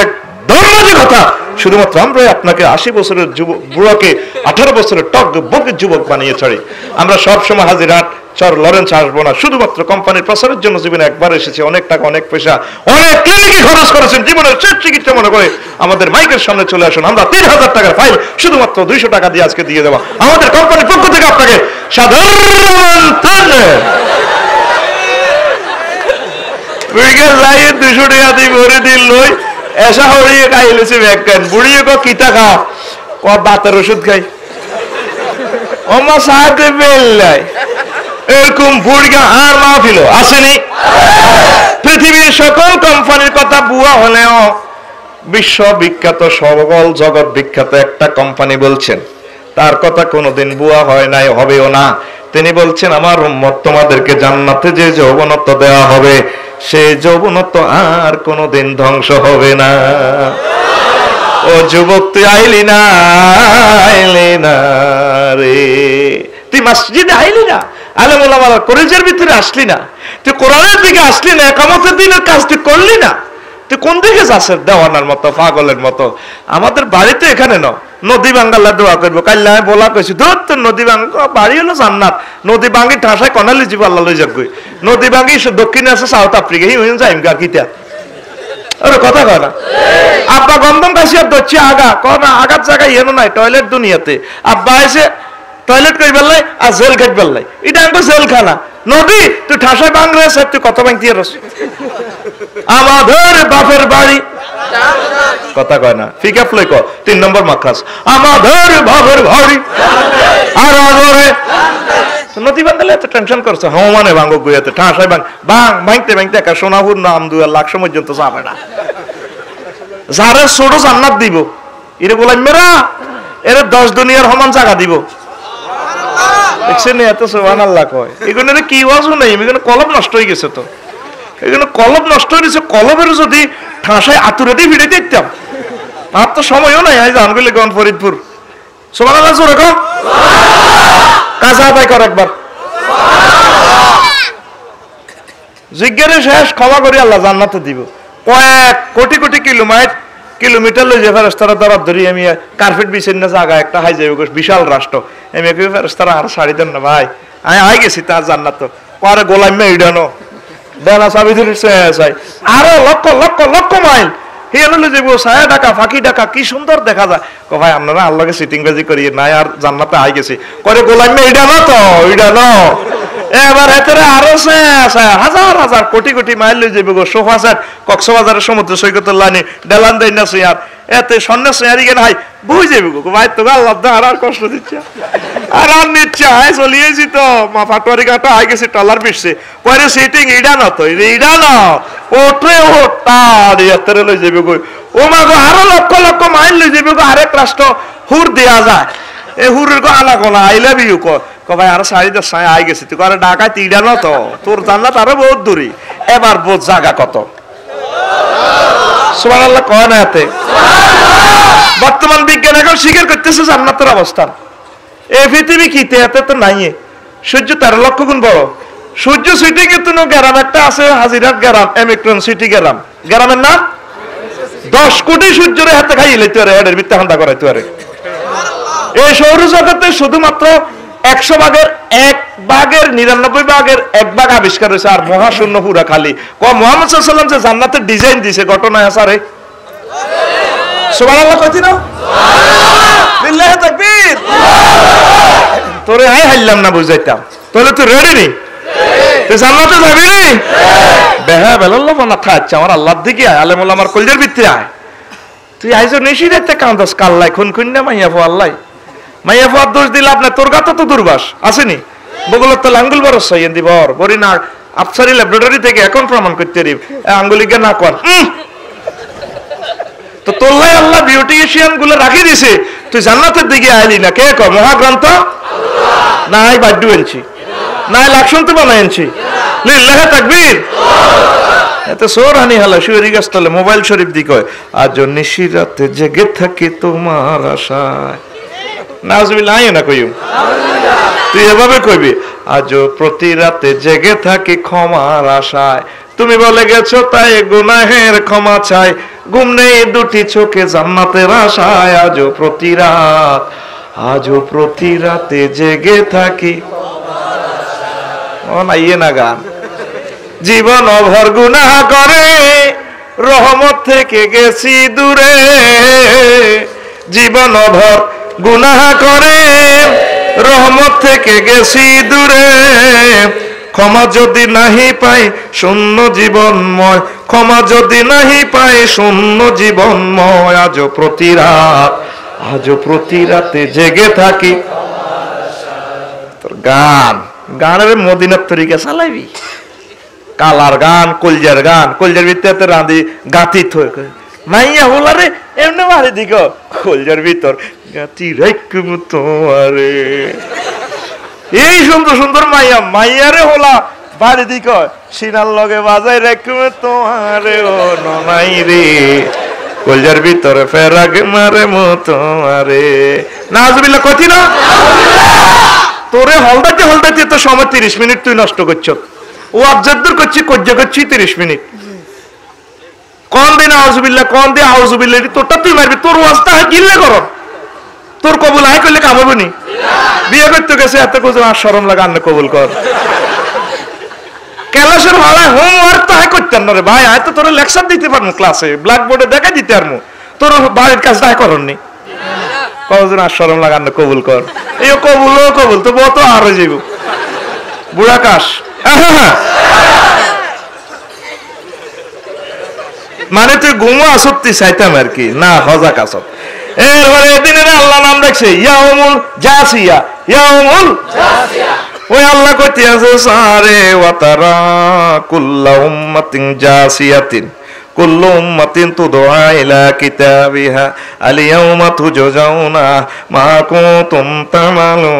এক ধর্মজি কথা। শুধুমাত্র আমরা আপনাকে 80 বছরের বুড়াকে 18 বছরের টক বকের যুবক বানিয়ে ছাড়ি। আমরা সবসময় হাজিরহাট চর লরেন্স আসবো না, শুধুমাত্র কোম্পানির প্রচারের জন্য জীবনে একবার এসেছে। অনেক টাকা, অনেক পয়সা, অনেক ক্লিনিকে খরচ করেছেন, জীবনের শেষ চিকিৎসা মনে করে আমাদের মাইকের সামনে চলে আসুন। আমরা 3000 টাকার ফাইল শুধুমাত্র 200 টাকা দিয়ে আজকে দিয়ে দেওয়া আমাদের কোম্পানির পক্ষ থেকে আপনাকে সাধারণ যাইয়ে 200 টাকা দিয়ে ভরে দিল লই এসা হরিয়ে খাইলেছে ব্যাখ্যান বুড়িয়ে কিতা খা বাতের ওষুধ খাই আমার সাহায্যে বেল্লাই এরকম বুড়িয়া আর মাহফিল আসেনি। পৃথিবীর সকল কোম্পানির কথা বুয়া হলেও বিশ্ববিখ্যাত সকল জগৎ বিখ্যাত একটা কোম্পানি বলছেন তার কথা কোনোদিন বুয়া হয় নাই, হবেও না। তিনি বলছেন আমার উম্মত তোমাদেরকে জান্নাতে যে যৌবনত্ব দেওয়া হবে সেই যৌবনত্ব আর কোনোদিন ধ্বংস হবে না। ও যুবক তুই আইলি না রে, তুই মসজিদে আইলি না, আলেম ওলামার কলেজের ভিতরে আসলি না, তুই কোরআনের দিকে আসলি না, একামতের দিনের কাজ তুই করলি না, তুই কোন দিকে যাস দেওয়ানার মতো পাগলের মতো? আমাদের বাড়িতে এখানে নদী বাঙ্গালা দোয়া করবো কাল্লা বলা কইছি ধর তোর নদী ভাঙ্গা বাড়ি হলো জান্নাত, নদী ভাঙ্গি ঠাসায় কনালি জীব আল্লাহ লই যাক, নদী ভাঙ্গি দক্ষিণে আছে সাউথ আফ্রিকা হি যাইম গা কিতা ওরে কথা কয় না। আব্বা গন্ধম কাশি আর দচ্ছি আগা কনা আগার জায়গায় এনো নাই টয়লেট দুনিয়াতে, আব্বা এসে টয়লেট কই বেললাই আর জেল খাট বেললাই, এটা একটা জেলখানা। নদী তুই ঠাসায় বাংলা তুই কত ভাঙতি রস আমাদের বাপের বাড়ি কথা কয় না ফিকা ফ্লাই ক 3 নম্বর মাখাস আমাদের বাপের বাড়ি আর আগরে নদী বাঙ্গালে এত টেনশন করছে হমানে ভাঙ্গো গুয়াতে ঠাসায় ভাঙতে ভাঙতে একা সোনাপুর নাম 2 লাখ পর্যন্ত যাবে না। যারে ছোট জান্নাত দিব এরে বলাই মেরা এর 10 দুনিয়ার সমান জায়গা দিব। দেখছেন এত সুবহানাল্লাহ কয় এগুলো কি ওয়াজও নাই, এগুলো কলম নষ্ট হয়ে গেছে। তো এগুলো কলম নষ্ট হয়ে গেছে, কলমের যদি ঠাসায় আতুরে দিয়ে ভিড়ে দিতাম আর তো সময়ও নাই। আজ আনগুলি গন ফরিদপুর সুবহানাল্লাহ জোরে কম কাজা আদায় কর একবার জিজ্ঞাসা শেষ ক্ষমা করি আল্লাহ জান্নাতে দিব। কয়েক কোটি কোটি কিলোমিটার লই যে ফেরেশতারা দরাদ ধরি আমি কার্পেট বিছেন না জায়গা একটা হাই যাইব বিশাল রাষ্ট্র আমি কই ফেরেশতারা আর ছাড়ি দেন না ভাই আমি আই গেছি তার জান্নাত পরে গোলাম মে ইডানো দেনা চাবি ধরে চাই আরো লক্ষ লক্ষ লক্ষ মাইল হিয়ালে যাইব ছায়া ঢাকা ফাঁকি ঢাকা কি সুন্দর দেখা যায় কো ভাই আপনারা আল্লাহকে সিটিং বাজি করিয়ে নাই আর জান্নাতে আই গেছি করে গোলাম মে ইডানো তো ইডানো এবার হেতরে আরো হাজার হাজার কোটি কোটি মাইল লই যাইব গো সোফা সেট কক্সবাজারের সমুদ্র সৈকতের লাইনে ডেলান দেই না সিয়ার এতে সন্ন্যাস সিয়ারি কেন হাই বুঝ যাইব গো ভাই তো আল্লাহ আর কষ্ট দিচ্ছে আর নিচ্ছে হাই চলিয়েছি তো মা ফাটোয়ারি কাটা আই গেছি টলার পিছছে পরে সিটিং ইডা না তো ইডা না ওঠে ওটার এতরে লই যাইব গো ও মা গো আরো লক্ষ লক্ষ মাইল লই যাইব গো আরেক রাষ্ট্র হুর দেয়া যায় এ হুরের গো আলা কোনা আই লাভ ইউ কো ভাই আরো 10:30 আই গেছি তুই করে ঢাকায় তিডা না তো তোর জান্নাত আরো বহুত দূরে এবার বোঝ জায়গা কত সুবহানাল্লাহ কয় না এতে বর্তমান বিজ্ঞান এখন স্বীকার করতেছে জান্নাতের অবস্থান এই পৃথিবী কিতে এত তো নাই সূর্য 13 লক্ষ গুণ বড় সূর্য সিটি কিন্তু গ্রাম একটা আছে হাজিরাট গ্রাম এমিক্রন সিটি গ্রাম গ্রামের নাম 10 কোটি সূর্যের হাতে খাইয়ে লইতে পারে এর ভিত্তি হান্ডা করাইতে পারে এই সৌরজগতে শুধুমাত্র 100 ভাগের 1 ভাগের 99 ভাগের 1 ভাগ আবিষ্কার হয়েছে আর মহাশূন্য পুরা খালি মুহাম্মদ সাল্লাল্লাহু আলাইহি ওয়াসাল্লাম যে জান্নাতের ডিজাইন দিয়েছে ঘটনা আছে রে সুবহানাল্লাহ কইতি না সুবহানাল্লাহ বিল্লাহি তাকবীর তোরে আই হাইলাম না বুঝাইতাম তাহলে তুই রেডি নি তুই জান্নাতে যাবি নি বেহা বেলাল্লাহ না থাকছে আমার আল্লাহর দিকে আয় আলেম ওলামার কলজের ভিতরে আয় তুই আইছো নিশিরাতে কাঁদস কাল্লাই খুন খুন না মাইয়া ফো আল্লাহ মাইয়া ফো দোষ দিল আপনি তোর গাতে তো দুর্বাস আসেনি বগলত তো আঙ্গুল বড় সইয়েন দিবর বরি না আফসারি ল্যাবরেটরি থেকে এখন প্রমাণ করতে রি আঙ্গুলিকে না কর তো তোল্লাই আল্লাহ বিউটিশিয়ান গুলো রাখি দিছে তুই জান্নাতের দিকে আইলি না কে কর মহাগ্রন্থ আল্লাহ নাই বাড্ডু এনছি নাই লাকশন তো বানাইছি লিল্লাহি তাকবীর এত সোরানি হালা শুয়েরি গাছতলে মোবাইল শরীফ দি কয় আজ নিশিরাতে জেগে থাকি তোমার আশায় নাউজুবিল্লাহ আয় না কইও তুই এভাবে কইবি আজ প্রতি রাতে জেগে থাকি ক্ষমার আশায় তুমি বলে গেছো তাই গুনাহের ক্ষমা চাই ঘুম নেই দুটি চোখে জান্নাতের আশায় আজ প্রতি রাতে জেগে থাকি ও না ইয়ে না গান জীবন অভর গুনাহ করে রহমত থেকে গেছি দূরে জীবন অভর গুনাহ করে রহমত থেকে গেছি দূরে ক্ষমা যদি নাহি পাই শূন্য জীবনময় ক্ষমা যদি নাহি পাই শূন্য জীবনময় আজ প্রতি রাতে জেগে থাকি তোর গানের মদিনার তরিকা চালাইবি কালার গান কলজার ভিতরে রাঁধি গাতি মাইয়া হলারে এমনি মারি দিক কলজার ভিতর গাতি রাইকুম তোমারে এই সুন্দর সুন্দর মাইয়ারে হলা বাড়ি দিক সিনার লগে বাজাই রাইকুম তোমারে ও ননাই রে কলজার ভিতরে ফেরাগ মারে তোমারে নাউজুবিল্লাহ কতি না তোরে হলদাইতে তো সময় 30 মিনিট তুই নষ্ট করছ ও আবজাদ্দুর করছি 30 মিনিট কোন দিন আউযুবিল্লাহ কোন দিন আউযুবিল্লাহ তোরটা তুই মারবি তোর ওয়াজটা গিললে করো তোর কবুল আয় করলে কাম হবে নি বিয়ে করতে গেছে এত কিছু আর শরম লাগা আন্নে কবুল কর ক্লাসের ভাড়া হোমওয়ার্ক তো আয় করতেন না রে ভাই আয় তো তোর লেকচার দিতে পারমু ক্লাসে ব্ল্যাকবোর্ডে দেখা দিতে পারমু তোর বাড়ির কাজটা আয় করননি কবুল আর শরম লাগা আন্নে কবুল কর এই কবুল তো বত আর হয়ে যাইব বুড়া কাশ মানে তুই ঘুমো আসতি চাইতাম আর কি না হজাক আসত এরপরে এদিনের আল্লাহ নাম দেখছে ইয়াউমুল জাসিয়া ওই আল্লাহ কইতে আছে সারে ওয়াতারা কুল্লু উম্মাতিন জাসিয়াতিন কুল্লু উম্মাতিন তুদআ ইলা কিতাবিহা আল ইয়াউমা তুজাউনা মা কুনতুম তামালুন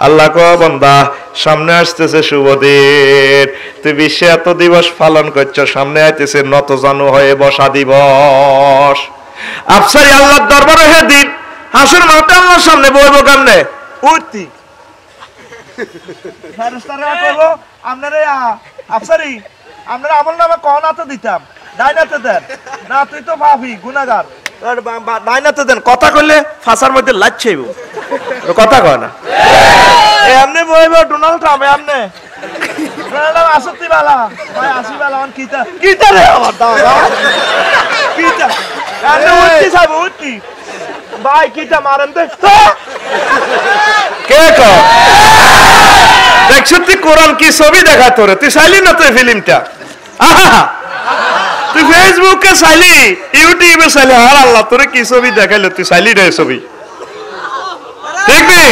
আল্লাহ কো বান্দা সামনে আসতেছে শুভ দিন তুই বিশ্বে এত দিবস পালন করছো সামনে আইতেছে নত জানু হয়ে বসা দিবস আফসারি আল্লাহর দরবারে হে দিন হাসর মাঠে আল্লাহর সামনে বইব কেমনে উঠতি ফেরেশতারা কইবো আপনারে আফসারি আমরা আমল নামা কোন আতো দিতাম ডাইনাতে দেন না, তুই তো পাপি গুনাহগার। ডাইনাতে দেন, কথা কইলে ফাঁসার মধ্যে লাচ্ছেইব, কথা কয় না। এমনি বইব ডোনাল্ড ট্রাম্প, এমনি ডোনাল্ড ট্রাম্প আসতি বালা ভাই, আসি বালা অন কিতা কিতা রে আমার দাও কিতা এমনি উঠতি সাহেব উঠতি ভাই, কিতা মারেন দে কে কয় দেখছ তুই কোরআন কি ছবি দেখা তোরে, তুই চাইলি না তুই ফিল্মটা, তুই ফেসবুকে চাইলি, ইউটিউবে চাইলি, আর আল্লাহ তোরে কি ছবি দেখাইলো, তুই চাইলি রে ছবি, ঠিক নেই?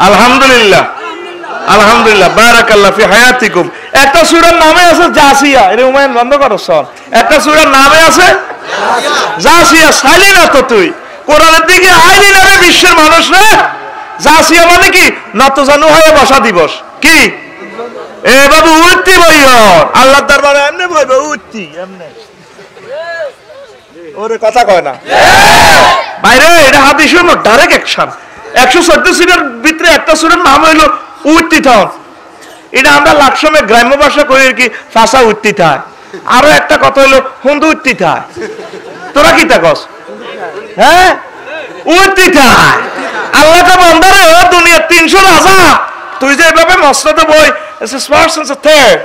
আলহামদুলিল্লাহ, আলহামদুলিল্লাহ, বারাকাল্লাহ ফি হায়াতিকুম। একটা সূরার নামে আছে জাসিয়া, এর উমায়ন বন্ধ করো সন। একটা সূরার নামে আছে জাসিয়া, চাইলি না তো তুই কোরআনের দিকে আইলি না রে বিশ্বের মানুষ রে। জাসিয়া মানে কি? নত জানু হয়ে বসা দিবস। কি এ বাবু উঠতি বইয় আল্লাহর দরবারে এমনি বইবে উঠতি এমনি, ওরে কথা কয় না বাইরে। এটা হাদিসের মধ্যে ডাইরেক্ট অ্যাকশন। 114 সূরার ভিতরে একটা সূরার নাম হইলো উঠতি থাও। এটা আমরা লাখ সময় গ্রাম্য ভাষা কই কি ফাঁসা উঠতি থায়। আরো একটা কথা হইলো হুন্দু উঠতি থায়। তোরা কি তাকস? হ্যাঁ উঠতি থায়। আল্লাহ তো বন্দারে ও দুনিয়া 300 রাজা, তুই যে এভাবে মসনদে বই it's a smart sense of third,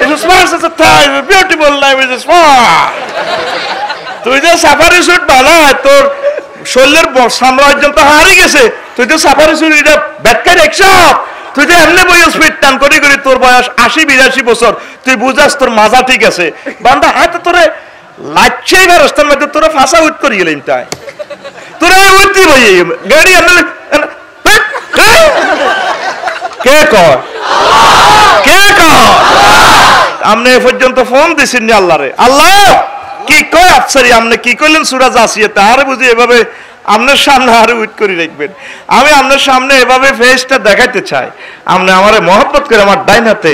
it's a smart sense of third, it's a beautiful life, it's a smart, তুই যে সাফারি স্যুট বানায় তোর শরীরের সাম্রাজ্য তো হারিয়ে গেছে, তুই তো সাফারি স্যুট এটা ব্যাটকার একশপ, তুই তো এমনি বই স্পিড টান করি করি তোর বয়স 80-82 বছর, তুই বুঝাস তোর মাজা ঠিক আছে বান্দা হাতে তোরে লাচ্ছেই বা রাস্তার মধ্যে তোরা ফাঁসা উঠ করি গেলেন তাই তোরা উঠতি বই গাড়ি কে কয় কে কয়? আমনে এ পর্যন্ত ফোন দিছেন আল্লাহরে, আল্লাহ কি কয় আফসারি আমনে কি কইলেন সূরা জাসিয়াতে, আর বুঝি এভাবে আপনার সামনে আর উইট করে রাখবেন। আমি আপনার সামনে এভাবে ফেসটা দেখাইতে চাই, আপনি আমারে মহব্বত করে আমার ডাইনাতে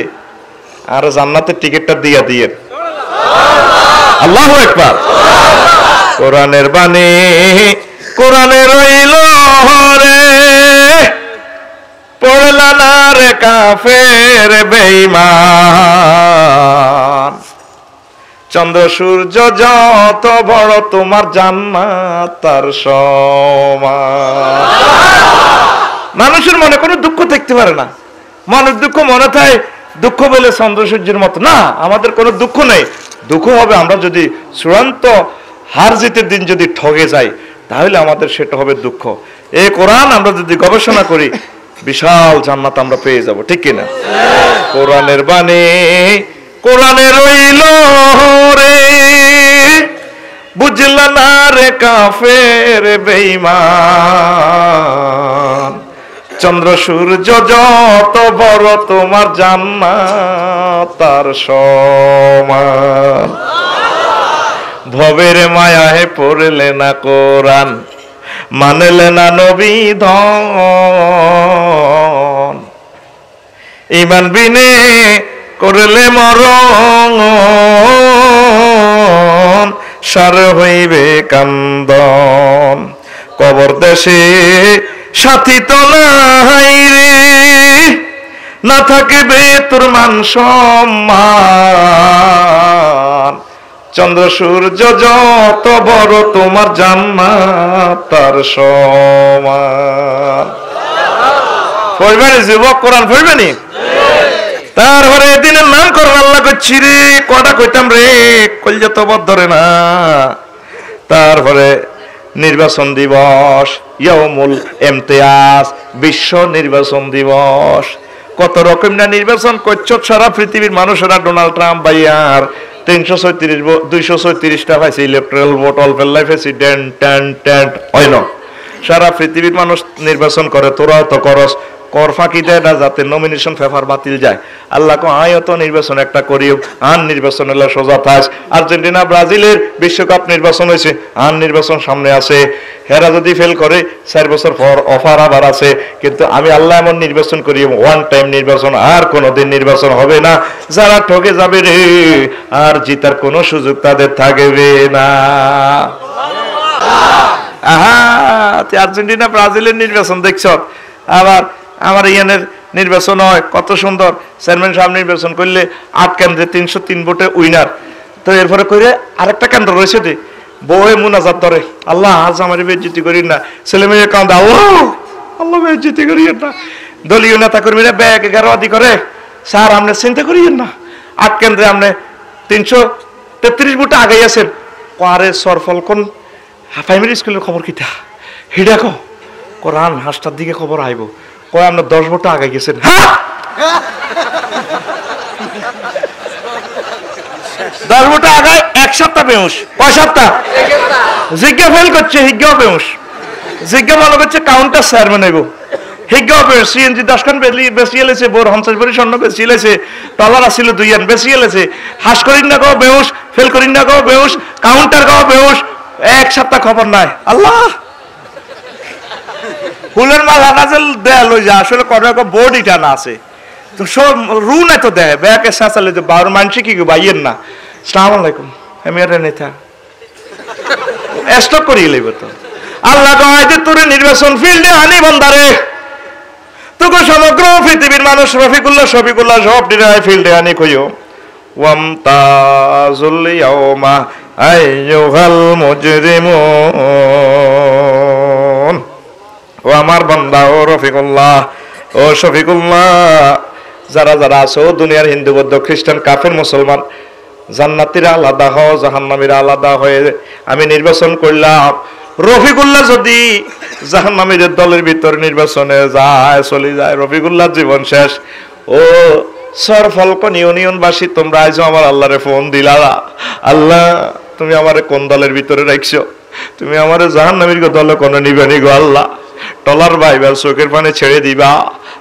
আর জান্নাতের টিকিটটা দিয়া দিয়েন। আল্লাহু আকবার। কোরআনের বাণী কোরআনে রইল রে, পড়লা না রে কাফের বেঈমান, চন্দ্র সূর্য যত বড় তোমার জান্নাত তার সমান। মানুষের মনে কোনো দুঃখ থাকতে পারে না, মনের দুঃখ মনে থাকে দুঃখ বলে চন্দ্র সূর্যের মতো না, আমাদের কোনো দুঃখ নেই। দুঃখ হবে আমরা যদি চূড়ান্ত হার জিতের দিন যদি ঠকে যাই, তাহলে আমাদের সেটা হবে দুঃখ। এই কোরআন আমরা যদি গবেষণা করি বিশাল জান্নাত আমরা পেয়ে যাব, ঠিক কিনা? কোরআনের বাণী কোরআনে রইল রে, বুঝলা না রে কাফের বেঈমান, চন্দ্র সূর্য যত বড় তোমার জান্নাত তার সমান। ভবের মায়ায় পড়লে না কোরআন, মানলে না নবী ধন, ঈমান বিনে করলে মরণ, সার হইবে কান্দন। কবর দেশে সাথী তো নাই রে, না থাকিবে তোর মান সম্মান, চন্দ্র সূর্য যত বড় তোমার জান্নাত তার সমান। পড়বেন যুবক, কোরআন পড়বেনি? তারপরে এদিনের নাম করেন আল্লাহ করছি রে, কটা কইতাম রে কলজা তো বদ ধরে না। তারপরে নির্বাচন দিবস, ইয়াউমুল ইমতিয়াজ, বিশ্ব নির্বাচন দিবস। কত রকম না নির্বাচন করছো সারা পৃথিবীর মানুষেরা। ডোনাল্ড ট্রাম্প ভাইয়ার 234টা পাইছে ইলেকট্রাল ভোট, অল পেল্লাই প্রেসিডেন্ট টেন্ট হয় না। সারা পৃথিবীর মানুষ নির্বাচন করে, তোরাও তো করস, কর ফাঁকি দেয় না যাতে নমিনেশন পেপার বাতিল যায়। আল্লাহ কো আয়ত নির্বাচন একটা করিও, আন নির্বাচন হলে সোজা থাস। আর্জেন্টিনা ব্রাজিলের বিশ্বকাপ নির্বাচন হয়েছে, আন নির্বাচন সামনে আছে, হেরা যদি ফেল করে 4 বছর পর অফার আবার আছে। কিন্তু আমি আল্লাহ এমন নির্বাচন করি, ওয়ান টাইম নির্বাচন, আর কোনোদিন নির্বাচন হবে না। যারা ঠকে যাবে রে, আর জিতার কোনো সুযোগ তাদের থাকবে না। আর্জেন্টিনা ব্রাজিলের নির্বাচন দেখছ, আবার আমার ইয়ানের নির্বাচন হয় কত সুন্দর। চেয়ারম্যান সাহেব নির্বাচন করলে 8 কেন্দ্রে 303 ভোটে উইনার। তো এরপরে করে আরেকটা কেন্দ্র রয়েছে যে বউয়ে মুনাজাত ধরে, আল্লাহ আজ আমার বেজ্জতি করিন না, ছেলে মেয়ে কান্দা, ও আল্লাহ বেজ্জতি করিয়েন না। দলীয় নেতা কর্মীরা ব্যাগ গারোয়াদি করে, স্যার আপনি চিন্তা করিয়েন না, 8 কেন্দ্রে আপনি 333 ভোটে আগাই আছেন। আরে সরফল কোন প্রাইমারি স্কুলের খবর কিটা হিডা কোরআন 5টার দিকে খবর আইব, কয় আপনার 10 ভোটে আগাই গেছেন। 10 ভোটে আগায় 1 সপ্তাহ বেউস, কয় সপ্তাহ জিজ্ঞা ফেল করছে, হিজ্ঞাও বেউস, জিজ্ঞা মনে করছে কাউন্টার চেয়ারম্যান হইব, হিজ্ঞাও বেউস। সিএনজি 10 খান বেশি এলেছে, বোর 50 ভরি স্বর্ণ বেশি এলেছে, ডলার আসছিল 2 আন বেশি এলেছে, হাস করিন না গো বেউস, ফেল করিন না গো বেউস, কাউন্টার গো বেউস। 1 সপ্তাহ খবর নাই। আল্লাহ ফুলের মাল আনাজেল দেয়া লই যা, আসলে কত বোর্ড ইটা না আছে তো সব রু নাই তো দেয় ব্যাকে সাঁচালে যে বারো মানসি কি বাইয়েন না। আসসালামু আলাইকুম, আমি আর নেতা স্টক করিয়ে লইব তো। আল্লাহ কয় যে তোর নির্বাচন ফিল্ডে আনি বন্দারে, তোকে সমগ্র পৃথিবীর মানুষ রফিকুল্লাহ শফিকুল্লাহ সব ডিরাই ফিল্ডে আনি কইও ওয়ামতাজুল ইয়াউমা আইয়ুহাল মুজরিমুন। ও আমার বান্দা, ও রফিকুল্লাহ, ও শফিকুল্লাহ, যারা যারা আছো দুনিয়ার হিন্দু বৌদ্ধ খ্রিস্টান কাফের মুসলমান, জান্নাতীরা আলাদা হও, জাহান্নামীরা আলাদা হয়ে আমি নির্বাচন করলাম। রফিকুল্লাহ যদি জাহান্নামীদের দলের ভিতর নির্বাচনে যায়, চলে যায়, রফিকুল্লাহ জীবন শেষ। ও সরফলকন ইউনিয়নবাসী, তোমরা আইছো আমার আল্লাহরে ফোন দিলা, আল্লাহ তুমি আমারে কোন দলের ভিতরে রাখছো, তুমি আমারে জাহান্নামীর দলে কোন নিবেনি গো আল্লাহ। টলার বাইবার চোখের পানি ছেড়ে দিবা,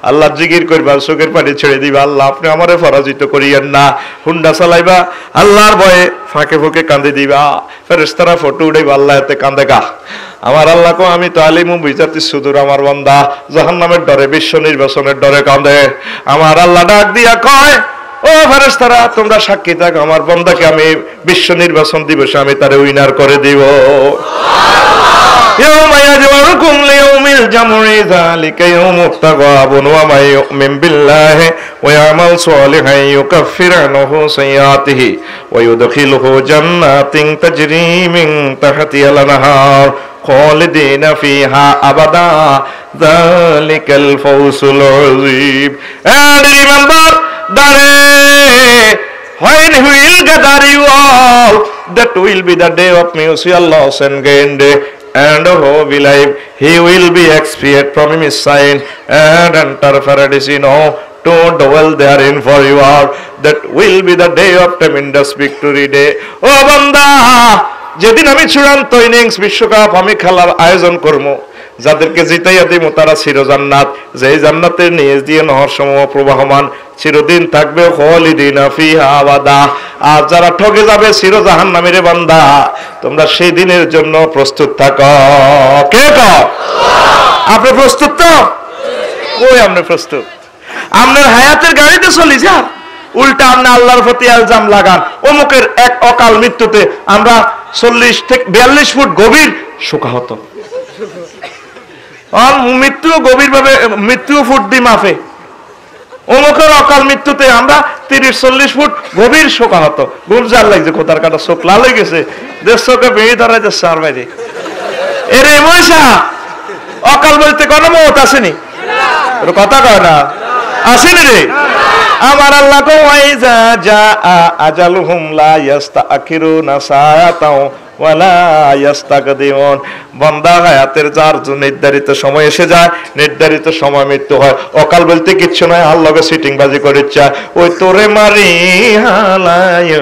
আল্লাহ জিকির করবার চোখের পানি ছেড়ে দিবা, আল্লাহ আপনি আমারে পরাজিত করিয়েন না। হুন্ডা চালাইবা, আল্লাহর ভয়ে ফাঁকে ফুঁকে কান্দে দিবা, ফেরেশতারা ফটো উঠাইবা, আল্লাহ এতে কান্দে গা। আমার আল্লাহ কো আমি তো আলিমু বিচারতি সুদূর, আমার বান্দা জাহান্নামের ডরে, বিশ্ব নির্বাচনের ডরে কান্দে। আমার আল্লাহ ডাক দিয়া কয়, ও ফেরেশতারা তোমরা সাক্ষী থাক, আমার বান্দাকে আমি বিশ্ব নির্বাচন দিবসে আমি তারে উইনার করে দিব। يوم يجمعكم ليوم الجمع ذلك يوم التغابن ومن يؤمن بالله ويعمل صالحا يكفر عنه سيئاته ويدخله جنات تجري من تحتها الأنهار خالدين فيها أبدا ذلك الفوز العظيم. And remember that when he will gather you all, that will be the day of mutual loss and gain day. And who believe he will be expiated from his sin and enter paradise, to dwell therein for you are. That will be the day of tremendous victory day. ও বান্দা, যেদিন আমি চূড়ান্ত innings বিশ্বকাপ আমি খেলার আয়োজন করবো, যাদেরকে জিতাইয়া দিব তারা চির জান্নাত, যেই জান্নাতের নিচ দিয়ে নহর সমূহ প্রবাহমান, চিরদিন থাকবে খালিদিনা ফিহা আবাদা। আর যারা ঠকে যাবে চির জাহান্নামীর বান্দা, তোমরা সেই দিনের জন্য প্রস্তুত থাকো। কে কও আপনি প্রস্তুত? তো কই আপনি প্রস্তুত? আপনার হায়াতের গাড়িতে চলি যা, উল্টা আপনি আল্লাহর প্রতি ইলজাম লাগান, অমুকের এক অকাল মৃত্যুতে আমরা 40 থেকে 42 ফুট গভীর শোকাহত। মৃত্যু গভীর ভাবে, মৃত্যু ফুট দি মাফে, অমুকের অকাল মৃত্যুতে আমরা 30-40 ফুট গভীর শোকাহত। গুলজার লাগছে, কোথার কাটা চোখ লাল হয়ে গেছে, দেশ চোখে বেড়ে ধরা যাচ্ছে আর বাইরে। এরে মহিষা অকাল বলতে কোনো মত আসেনি, কথা কয় না, আসেনি রে। আমার আল্লাহ কো ওয়াইজা জা আজালুহুম লা ইস্তাখিরুনা সাআতাও ওয়ালা ইস্তাকদিমুন। বান্দা হায়াতের যার নির্ধারিত সময় এসে যায়, নির্ধারিত সময় মৃত্যু হয়। অকাল বলতে কিচ্ছু নয়, আল্লাহকে সিটিং বাজি করে ইচ্ছা, ওই তোরে মারি হালায়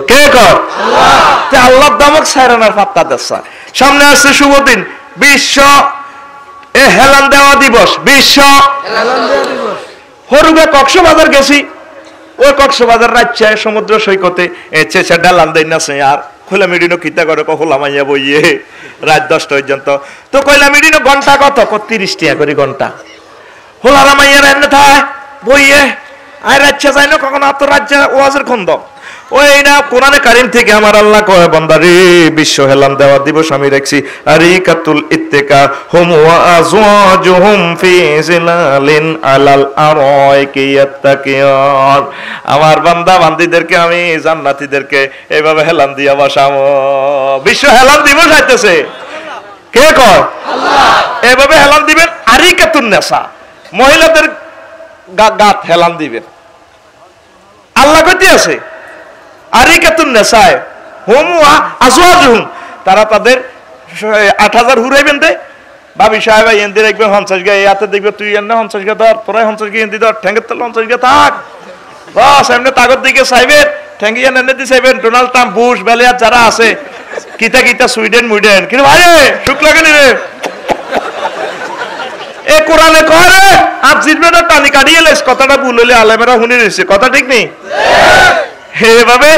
কে কর আল্লাহ দামক সাইরানার পাত্তা দেশা। সামনে আসছে শুভ দিন, বিশ্ব এ হেলান দেওয়া দিবস, বিশ্ব হেলান দেওয়া দিবস। হরুগে কক্সবাজার গেছি, ওই কক্সবাজার রাজ্যে সমুদ্র সৈকতে চেঁচা ডালান দেয় না সে আর খোলা মিডিনো কিতা করে কখলা মাইয়া বইয়ে রাত 10টা পর্যন্ত। তো কইলা মিডিনো ঘন্টা কত? 30 টাকা করে ঘন্টা। হোলারা মাইয়া রান্না থায় বইয়ে আর রাজ্যে যায় না কখনো আত রাজ্যে ওয়াজের খন্দ। ওই না কোরআনে কারিম থেকে আমার আল্লাহ কয় বান্দারে বিশ্ব হেলান দেওয়া দিবস আমি রাখছি। আরিকাতুল ইত্তিকা হুম ওয়া আজওয়াজুহুম ফি জিলালিন আলাল আরাইকি ইয়াত্তাকিয়ান। আমার বান্দা বান্দীদেরকে আমি জান্নাতীদেরকে এইভাবে হেলান দিয়া বসাবো। বিশ্ব হেলান দিবস আইতেছে, কে কয়? আল্লাহ। এইভাবে হেলান দিবেন। আরিকাতুন নেসা, মহিলাদের গাত হেলান দিবেন। আল্লাহ কইতে আছে আরিকাতুন নেসায় হুম ওয়া আজওয়াজুহুম, তারা তাদের 8000 হুরাইবেন দে ভাবি সাহেব এন্দি রাখবে 50 গা, ইয়াতে দেখবে তুই এনে 50 গা ধর, তোরাই 50 গা এন্দি ধর, ঠ্যাঙ্গের তলে 50 গা থাক বাস। এমনি তাগত দিকে চাইবেন, ঠ্যাঙ্গি এনে দি চাইবেন। ডোনাল্ড ট্রাম্প, বুশ, বেলিয়ার যারা আছে, কিতা কিতা সুইডেন মুইডেন, কিন্তু ভাই সুখ লাগে নি রে। এ কোরআনে কয় রে আপ জিরবেটা টানি কাটিয়ে লেস, কথাটা ভুল হইলে আলেমেরা শুনি রইছে, কথা ঠিক নেই। এভাবে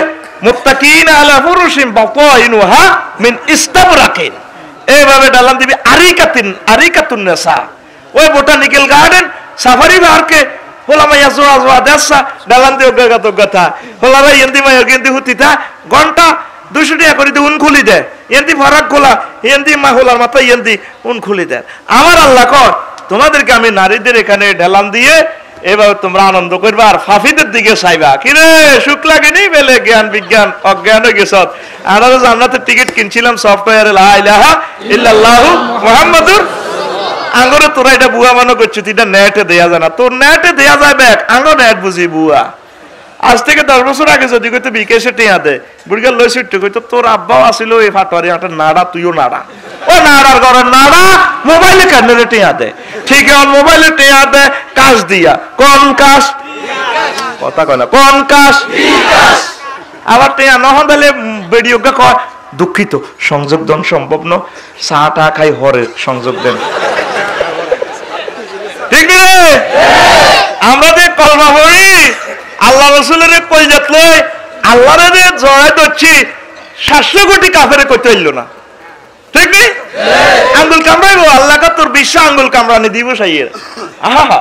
মুত্তাকিনা আলা ফুরুশিন বাতাইনুহা মিন ইস্তাবরাকিন, এইভাবে ডালান দিবি। আরিকাতুন নেসা, ওই বোটানিক্যাল গার্ডেন সাফারি পার্কে হোলা মাইয়া জোয়া জোয়া দেশা ডালান দি অজ্ঞাত অজ্ঞাতা হোলারা এন্দি মাইয়া গেন্দি হুতিতা ঘন্টা 200 টাকা করে উন খুলি দেয়। এন্দি ফারাক খোলা এন্দি মা হোলার মাথায় এন্দি উন খুলি দেয়। আমার আল্লাহ কয় তোমাদেরকে আমি নারীদের এখানে ঢেলান দিয়ে এবার তোমরা আনন্দ করবা আর ফাফিদের দিকে চাইবা। কিরে সুখ লাগেনি বেলে জ্ঞান বিজ্ঞান অজ্ঞান হয়ে গেছ। আমরা জান্নাতের টিকিট কিনছিলাম সফটওয়্যারে লা ইলাহা ইল্লাল্লাহু মুহাম্মাদুর, আঙ্গরে তোরা এটা বুয়া মনে করছিস, এটা নেটে দেয়া যায় না। তোর নেটে দেয়া যায় ব্যাগ, আঙ্গর নেট বুঝি বুয়া। আজ থেকে 10 বছর আগে যদি কইতো বিকেশে টিয়া দে বুড়িয়া লই সিট কইতো তোর আব্বাও আসিল এই ফাটোয়ারি একটা নাড়া, তুইও নাড়া। ও নাড়ার ঘরের নাড়া মোবাইলে ক্যান্ডেলে টিয়া দে, ঠিক আছে মোবাইলে টিয়া দে কাজ দিয়া। কোন কাজ? কথা কয় না, কোন কাজ? আবার টিয়া নহন দিলে ভিডিও গা কয় দুঃখিত সংযোগ দেন সম্ভব ন, চা টা খাই হরে সংযোগ দেন। ঠিক রে? আমরা যে কলমা পড়ি আল্লাহ রসুলের কইজাত লই আল্লাহরে জয় দচ্ছি 700 কোটি কাফেরে কইতে হইল না। ঠিক নেই? আঙ্গুল কামড়াইবো আল্লাহ কা তোর বিশ্ব আঙ্গুল কামড়ানি দিব সাইয়ের। আহা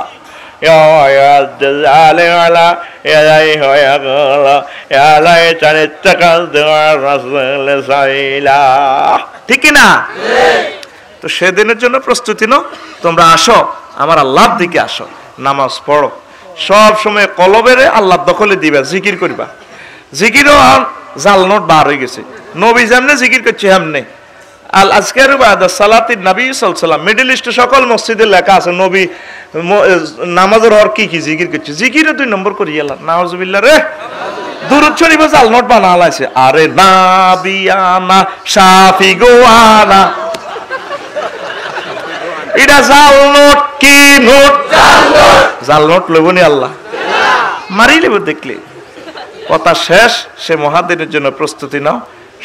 ঠিক না? তো সেদিনের জন্য প্রস্তুতি নাও। তোমরা আসো আমার আল্লাহর দিকে আসো, নামাজ পড়ো, সব সময় কলবেরে আল্লাহর দখলে দিবা, জিকির করবা। জিকিরও জাল নোট বার হয়ে গেছে। নবী যেমনে জিকির করছে এমনি আল আজকারু বাদা সালাতিন নবী সাল্লাল্লাহু আলাইহি ওয়াসাল্লাম। মিডল ইস্টে সকল মসজিদে লেখা আছে নবী নামাজের হর কি কি জিকির করছে। জিকিরও 2 নম্বর করি আল্লাহ নাউজুবিল্লাহ রে। দুরূদ শরীফ জাল নোট বানা লাইছে। আরে নাবিয়ানা শাফি গোয়ানা, এটা জাল নোট। কি নোট? জাল নোট লবনি আল্লাহ মারি লেব দেখলে। কথা শেষ। সে মহাদিনের জন্য প্রস্তুতি নাও।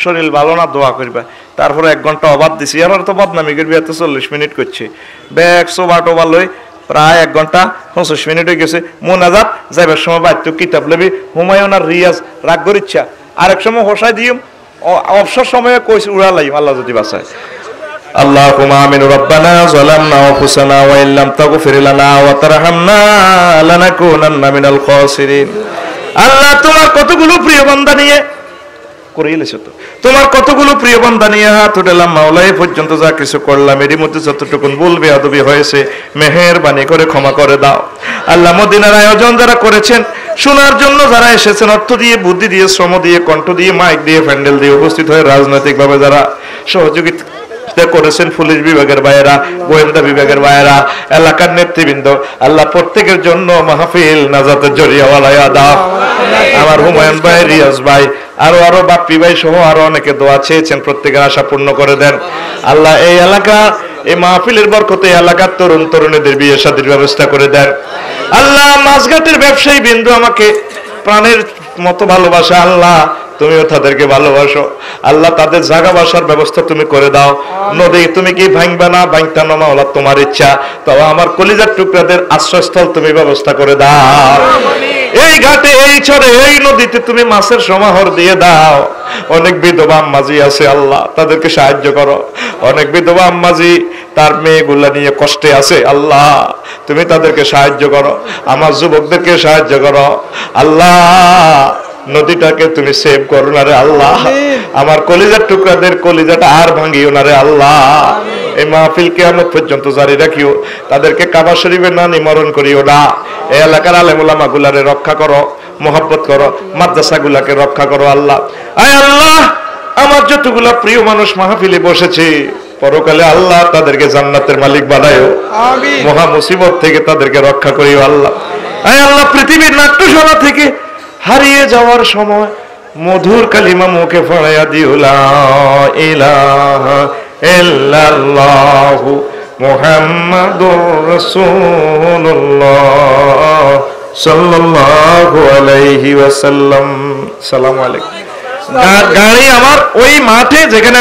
শরীর ভালো না দোয়া করবা। তারপরে 1 ঘন্টা অবাদ দিছি, আর তো বদনামি করবি, এত 40 মিনিট করছে ব্যাগ সোবা টোবা লই প্রায় 1 ঘন্টা 25 মিনিট হয়ে গেছে। মোনাজাত যাইবার সময় বাধ্য কিতাব লবি হুমায়ুন আর রিয়াজ রাগ করিচ্ছা। আরেক সময় হোসাই দিম, অবসর সময়ে কইস উড়া লাইম আল্লাহ যদি বাঁচায়। আল্লাহুম্মা আমিন। রব্বানা যালামনা আনফুসানা ওয়া ইল্লাম তাগফির লানা ওয়া তারহামনা লানাকুনান্না মিনাল খাসিরিন। আল্লাহ তোমার কতগুলো প্রিয় বান্দা নিয়ে করেইলেছো, তো তোমার কতগুলো প্রিয় বান্দা নিয়ে হাত উঠালাম মাওলা। এই পর্যন্ত যা কিছু করলাম এরই মধ্যে যতটুকুন বলবে আদবি হয়েছে মেহেরবানি করে ক্ষমা করে দাও। আল্লাহ মদিনার আয়োজন যারা করেছেন, শোনার জন্য যারা এসেছেন, অর্থ দিয়ে, বুদ্ধি দিয়ে, শ্রম দিয়ে, কণ্ঠ দিয়ে, মাইক দিয়ে, প্যান্ডেল দিয়ে উপস্থিত হয়ে রাজনৈতিকভাবে যারা সহযোগিতা করেছেন, পুলিশ বিভাগের ভাইয়েরা, গোয়েন্দা বিভাগের ভাইয়েরা, এলাকার নেতৃবৃন্দ, আল্লাহ প্রত্যেকের জন্য মাহফিল নাজাতের জরিয়া বানায়া দাও। আমার হুমায়ুন ভাই, রিয়াজ ভাই, আরো বাপ্পি ভাই সহ আরো অনেকে দোয়া চেয়েছেন, প্রত্যেকের আশা পূর্ণ করে দেন আল্লাহ। এই এলাকা, এই মাহফিলের বরকতে এলাকার তরুণ তরুণীদের বিয়ে শাদীর ব্যবস্থা করে দেন আল্লাহ। মাছঘাটের ব্যবসায়ী বিন্দু আমাকে প্রাণের মতো ভালোবাসা আল্লাহ, তুমিও তাদেরকে ভালোবাসো আল্লাহ, তাদের জায়গা বাসার ব্যবস্থা তুমি করে দাও। নদী তুমি কি ভাঙবে না, ভাঙতা না মাওলা তোমার ইচ্ছা, তবে আমার কলিজার টুকরাদের আশ্রয়স্থল তুমি ব্যবস্থা করে দাও। এই ঘাটে, এই চরে, এই নদীতে তুমি মাছের সমাহার দিয়ে দাও। অনেক বিধবা আম্মাজি আছে আল্লাহ, তাদেরকে সাহায্য করো। অনেক বিধবা আম্মাজি তার মেয়েগুলা নিয়ে কষ্টে আছে আল্লাহ, তুমি তাদেরকে সাহায্য করো। আমার যুবকদেরকে সাহায্য করো আল্লাহ, নদীটাকে তুমি সেভ করো না রে আল্লাহ। আমার কলিজার টুকরাদের কলিজাটা আর ভাঙিও না রে আল্লাহ। এই মাহফিল কিয়ামত পর্যন্ত জারি রাখিও, তাদেরকে কাবা শরীফে না নিমরণ করিও না। এই এলাকার আলেম উলামা গুলারে রক্ষা করো, মোহাব্বত করো, মাদ্রাসা গুলাকে রক্ষা করো আল্লাহ। আয় আল্লাহ, আমার যতগুলা প্রিয় মানুষ মাহফিলে বসেছে, পরকালে আল্লাহ তাদেরকে জান্নাতের মালিক বানায়ো, মহা মুসিবত থেকে তাদেরকে রক্ষা করিও আল্লাহ। আয় আল্লাহ, পৃথিবীর নাট্যশালা থেকে হারিয়ে যাওয়ার সময় মধুর কালিমা মুখে পড়াইয়া দিও, লা ইলাহা ইল্লাল্লাহু মুহাম্মাদুর রাসূলুল্লাহ সাল্লাল্লাহু আলাইহি ওয়াসাল্লাম। সালামু আলাইকুম। গাড়ি আমার ওই মাঠে যেখানে